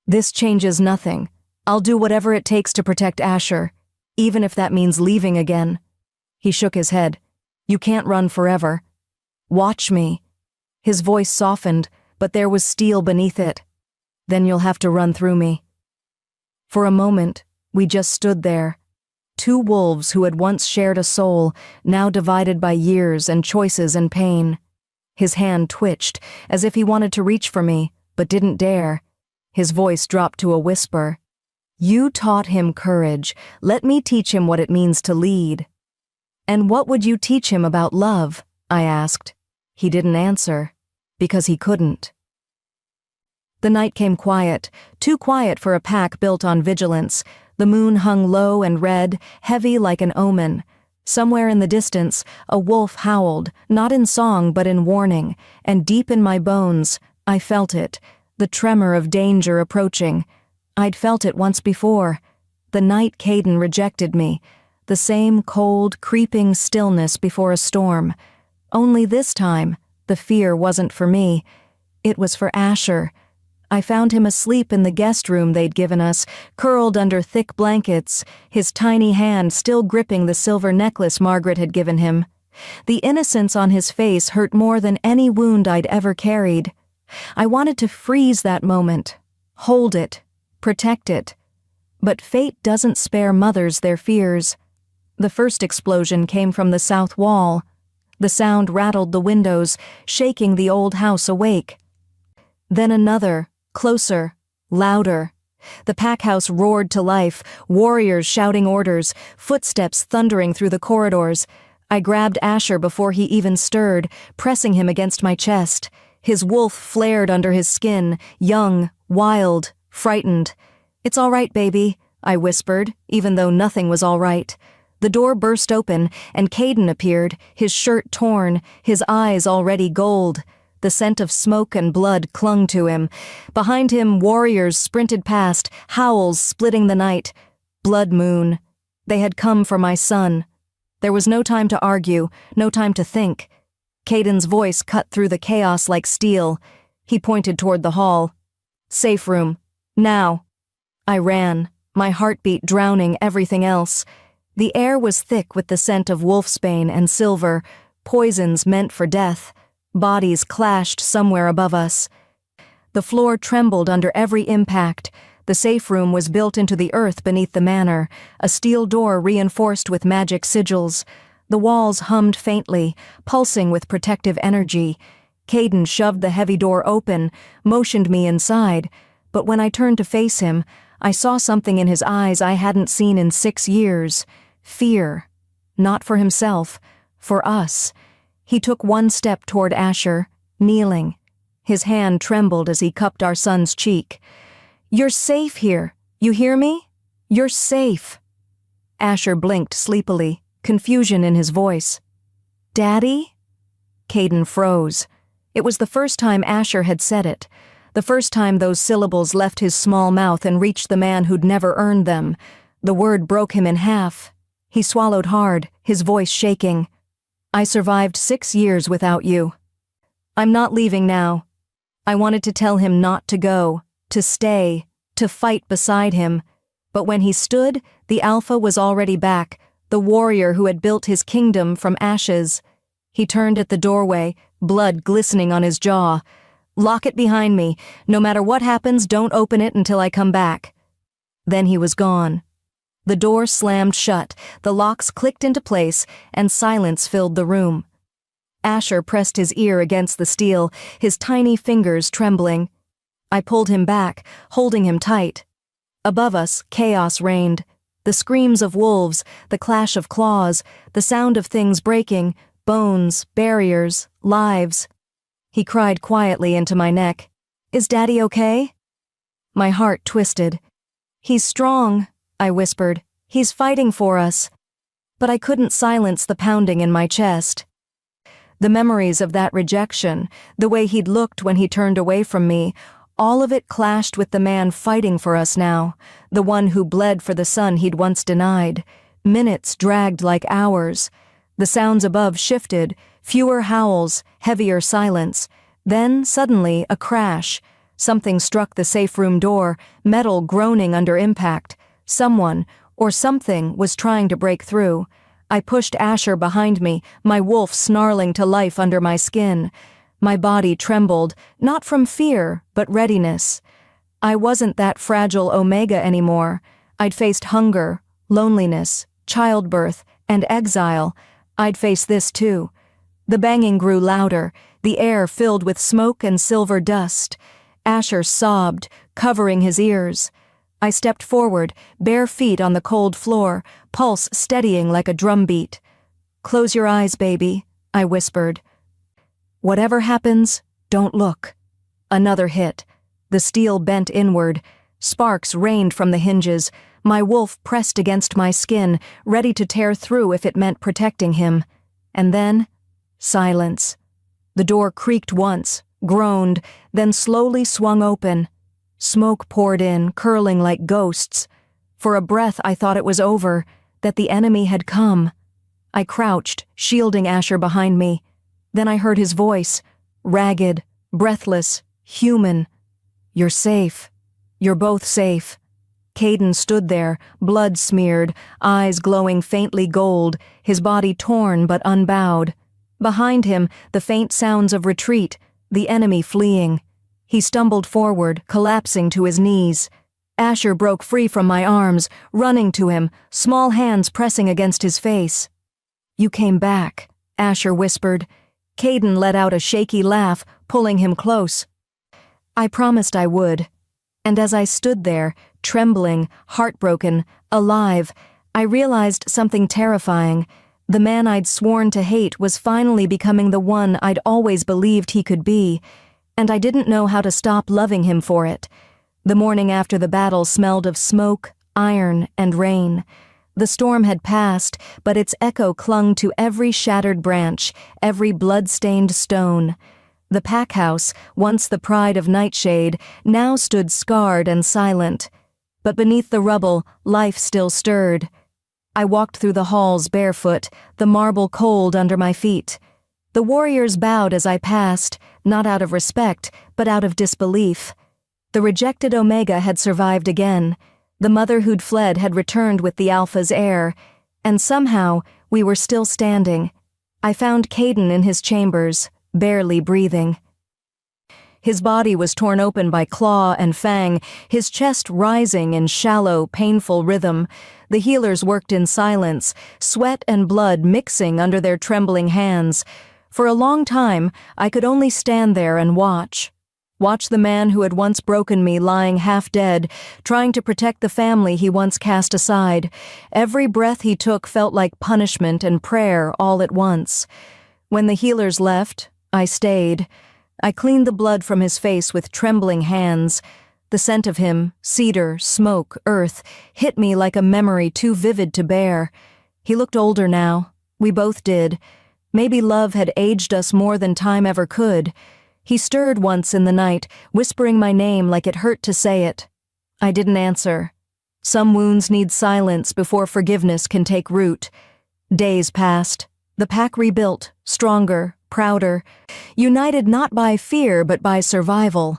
A: This changes nothing. I'll do whatever it takes to protect Asher, even if that means leaving again. He shook his head. You can't run forever. Watch me. His voice softened, but there was steel beneath it. Then you'll have to run through me. For a moment, we just stood there. 2 wolves who had once shared a soul, now divided by years and choices and pain. His hand twitched, as if he wanted to reach for me, but didn't dare. His voice dropped to a whisper. You taught him courage. Let me teach him what it means to lead. And what would you teach him about love? I asked. He didn't answer, because he couldn't. The night came quiet, too quiet for a pack built on vigilance. The moon hung low and red, heavy like an omen. Somewhere in the distance, a wolf howled, not in song but in warning, and deep in my bones, I felt it, the tremor of danger approaching. I'd felt it once before, the night Caden rejected me, the same cold, creeping stillness before a storm. Only this time, the fear wasn't for me. It was for Asher. I found him asleep in the guest room they'd given us, curled under thick blankets, his tiny hand still gripping the silver necklace Margaret had given him. The innocence on his face hurt more than any wound I'd ever carried. I wanted to freeze that moment, hold it, protect it. But fate doesn't spare mothers their fears. The first explosion came from the south wall. The sound rattled the windows, shaking the old house awake. Then another, closer, louder. The pack house roared to life, warriors shouting orders, footsteps thundering through the corridors. I grabbed Asher before he even stirred, pressing him against my chest. His wolf flared under his skin, young, wild, frightened. It's all right, baby, I whispered, even though nothing was all right. The door burst open, and Caden appeared, his shirt torn, his eyes already gold. The scent of smoke and blood clung to him. Behind him, warriors sprinted past, howls splitting the night. Blood moon. They had come for my son. There was no time to argue, no time to think. Caden's voice cut through the chaos like steel. He pointed toward the hall. Safe room. Now. I ran, my heartbeat drowning everything else. The air was thick with the scent of wolfsbane and silver, poisons meant for death. Bodies clashed somewhere above us. The floor trembled under every impact. The safe room was built into the earth beneath the manor, a steel door reinforced with magic sigils. The walls hummed faintly, pulsing with protective energy. Caden shoved the heavy door open, motioned me inside, but when I turned to face him, I saw something in his eyes I hadn't seen in 6 years. Fear. Not for himself, for us. He took one step toward Asher, kneeling. His hand trembled as he cupped our son's cheek. You're safe here. You hear me? You're safe. Asher blinked sleepily, confusion in his voice. Daddy? Caden froze. It was the first time Asher had said it, the first time those syllables left his small mouth and reached the man who'd never earned them. The word broke him in half. He swallowed hard, his voice shaking. I survived 6 years without you. I'm not leaving now. I wanted to tell him not to go, to stay, to fight beside him. But when he stood, the Alpha was already back, the warrior who had built his kingdom from ashes. He turned at the doorway, blood glistening on his jaw. Lock it behind me. No matter what happens, don't open it until I come back. Then he was gone. The door slammed shut, the locks clicked into place, and silence filled the room. Asher pressed his ear against the steel, his tiny fingers trembling. I pulled him back, holding him tight. Above us, chaos reigned. The screams of wolves, the clash of claws, the sound of things breaking, bones, barriers, lives. He cried quietly into my neck. "Is Daddy okay?" My heart twisted. "He's strong," I whispered. "He's fighting for us." But I couldn't silence the pounding in my chest. The memories of that rejection, the way he'd looked when he turned away from me, all of it clashed with the man fighting for us now, the one who bled for the son he'd once denied. Minutes dragged like hours. The sounds above shifted, fewer howls, heavier silence. Then, suddenly, a crash. Something struck the safe room door, metal groaning under impact. Someone, or something, was trying to break through. I pushed Asher behind me, my wolf snarling to life under my skin. My body trembled, not from fear, but readiness. I wasn't that fragile Omega anymore. I'd faced hunger, loneliness, childbirth, and exile. I'd face this too. The banging grew louder, the air filled with smoke and silver dust. Asher sobbed, covering his ears. I stepped forward, bare feet on the cold floor, pulse steadying like a drumbeat. "Close your eyes, baby," I whispered. "Whatever happens, don't look." Another hit. The steel bent inward. Sparks rained from the hinges. My wolf pressed against my skin, ready to tear through if it meant protecting him. And then, silence. The door creaked once, groaned, then slowly swung open. Smoke poured in, curling like ghosts. For a breath I thought it was over, that the enemy had come. I crouched, shielding Asher behind me. Then I heard his voice, ragged, breathless, human. "You're safe. You're both safe." Caden stood there, blood-smeared, eyes glowing faintly gold, his body torn but unbowed. Behind him, the faint sounds of retreat, the enemy fleeing. He stumbled forward, collapsing to his knees. Asher broke free from my arms, running to him, small hands pressing against his face. "You came back," Asher whispered. Caden let out a shaky laugh, pulling him close. I promised I would. And as I stood there, trembling, heartbroken, alive, I realized something terrifying. The man I'd sworn to hate was finally becoming the one I'd always believed he could be, and I didn't know how to stop loving him for it. The morning after the battle smelled of smoke, iron, and rain. The storm had passed, but its echo clung to every shattered branch, every blood-stained stone. The pack house, once the pride of Nightshade, now stood scarred and silent. But beneath the rubble, life still stirred. I walked through the halls barefoot, the marble cold under my feet. The warriors bowed as I passed, not out of respect, but out of disbelief. The rejected Omega had survived again. The mother who'd fled had returned with the Alpha's heir, and somehow we were still standing. I found Caden in his chambers, barely breathing. His body was torn open by claw and fang, his chest rising in shallow, painful rhythm. The healers worked in silence, sweat and blood mixing under their trembling hands. For a long time, I could only stand there and watch. Watch the man who had once broken me lying half dead, trying to protect the family he once cast aside. Every breath he took felt like punishment and prayer all at once. When the healers left, I stayed. I cleaned the blood from his face with trembling hands. The scent of him, cedar, smoke, earth, hit me like a memory too vivid to bear. He looked older now. We both did. Maybe love had aged us more than time ever could. He stirred once in the night, whispering my name like it hurt to say it. I didn't answer. Some wounds need silence before forgiveness can take root. Days passed. The pack rebuilt, stronger, prouder, united not by fear but by survival.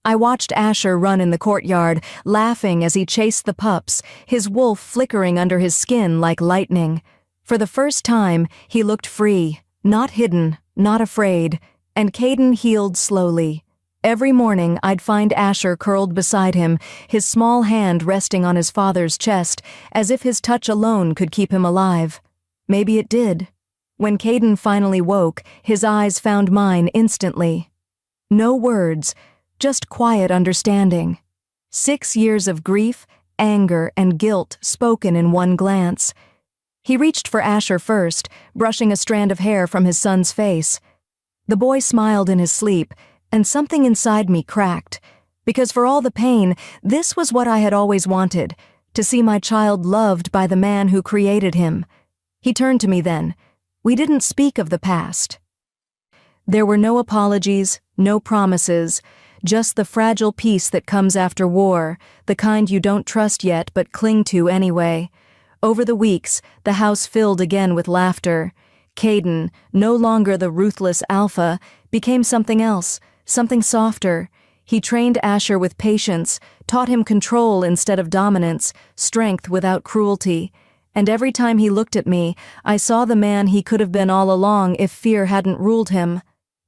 A: I watched Asher run in the courtyard, laughing as he chased the pups, his wolf flickering under his skin like lightning. For the first time, he looked free, not hidden, not afraid, and Caden healed slowly. Every morning I'd find Asher curled beside him, his small hand resting on his father's chest, as if his touch alone could keep him alive. Maybe it did. When Caden finally woke, his eyes found mine instantly. No words, just quiet understanding. 6 years of grief, anger, and guilt spoken in one glance. He reached for Asher first, brushing a strand of hair from his son's face. The boy smiled in his sleep, and something inside me cracked, because for all the pain, this was what I had always wanted, to see my child loved by the man who created him. He turned to me then. We didn't speak of the past. There were no apologies, no promises, just the fragile peace that comes after war, the kind you don't trust yet but cling to anyway. Over the weeks, the house filled again with laughter. Caden, no longer the ruthless alpha, became something else, something softer. He trained Asher with patience, taught him control instead of dominance, strength without cruelty. And every time he looked at me, I saw the man he could have been all along if fear hadn't ruled him.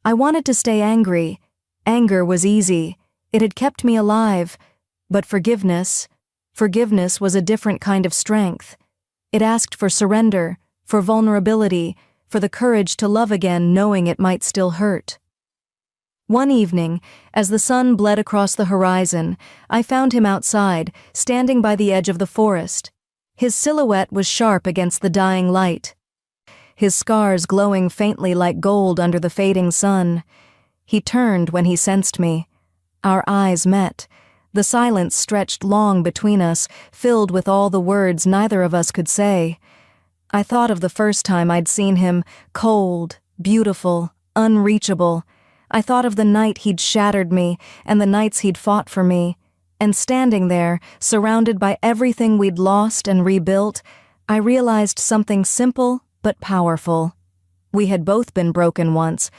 A: I wanted to stay angry. Anger was easy. It had kept me alive. But forgiveness was a different kind of strength. It asked for surrender, for vulnerability, for the courage to love again knowing it might still hurt. One evening, as the sun bled across the horizon, I found him outside, standing by the edge of the forest. His silhouette was sharp against the dying light, his scars glowing faintly like gold under the fading sun. He turned when he sensed me. Our eyes met. The silence stretched long between us, filled with all the words neither of us could say. I thought of the first time I'd seen him, cold, beautiful, unreachable. I thought of the night he'd shattered me, and the nights he'd fought for me. And standing there, surrounded by everything we'd lost and rebuilt, I realized something simple but powerful. We had both been broken once,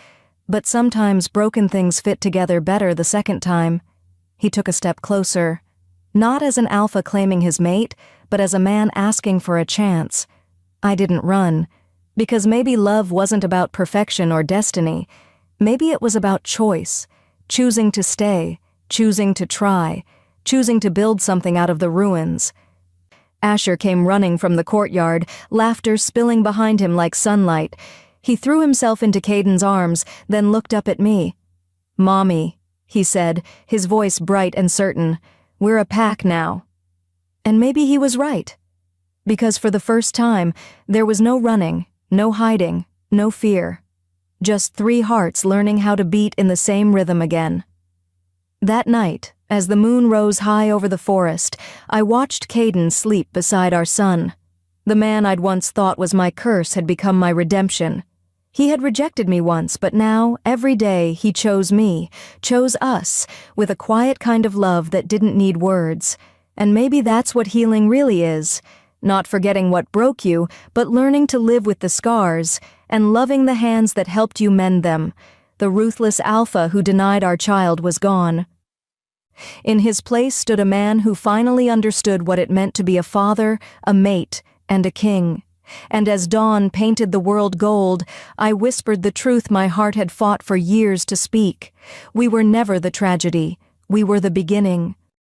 A: but sometimes broken things fit together better the second time. He took a step closer, not as an alpha claiming his mate, but as a man asking for a chance. I didn't run, because maybe love wasn't about perfection or destiny. Maybe it was about choice, choosing to stay, choosing to try, choosing to build something out of the ruins. Asher came running from the courtyard, laughter spilling behind him like sunlight. He threw himself into Caden's arms, then looked up at me. "Mommy," he said, his voice bright and certain, "we're a pack now." And maybe he was right. Because for the first time, there was no running, no hiding, no fear. Just 3 hearts learning how to beat in the same rhythm again. That night, as the moon rose high over the forest, I watched Caden sleep beside our son. The man I'd once thought was my curse had become my redemption. He had rejected me once, but now, every day, he chose me, chose us, with a quiet kind of love that didn't need words. And maybe that's what healing really is. Not forgetting what broke you, but learning to live with the scars, and loving the hands that helped you mend them. The ruthless alpha who denied our child was gone. In his place stood a man who finally understood what it meant to be a father, a mate, and a king. And as dawn painted the world gold, I whispered the truth my heart had fought for years to speak. We were never the tragedy. We were the beginning.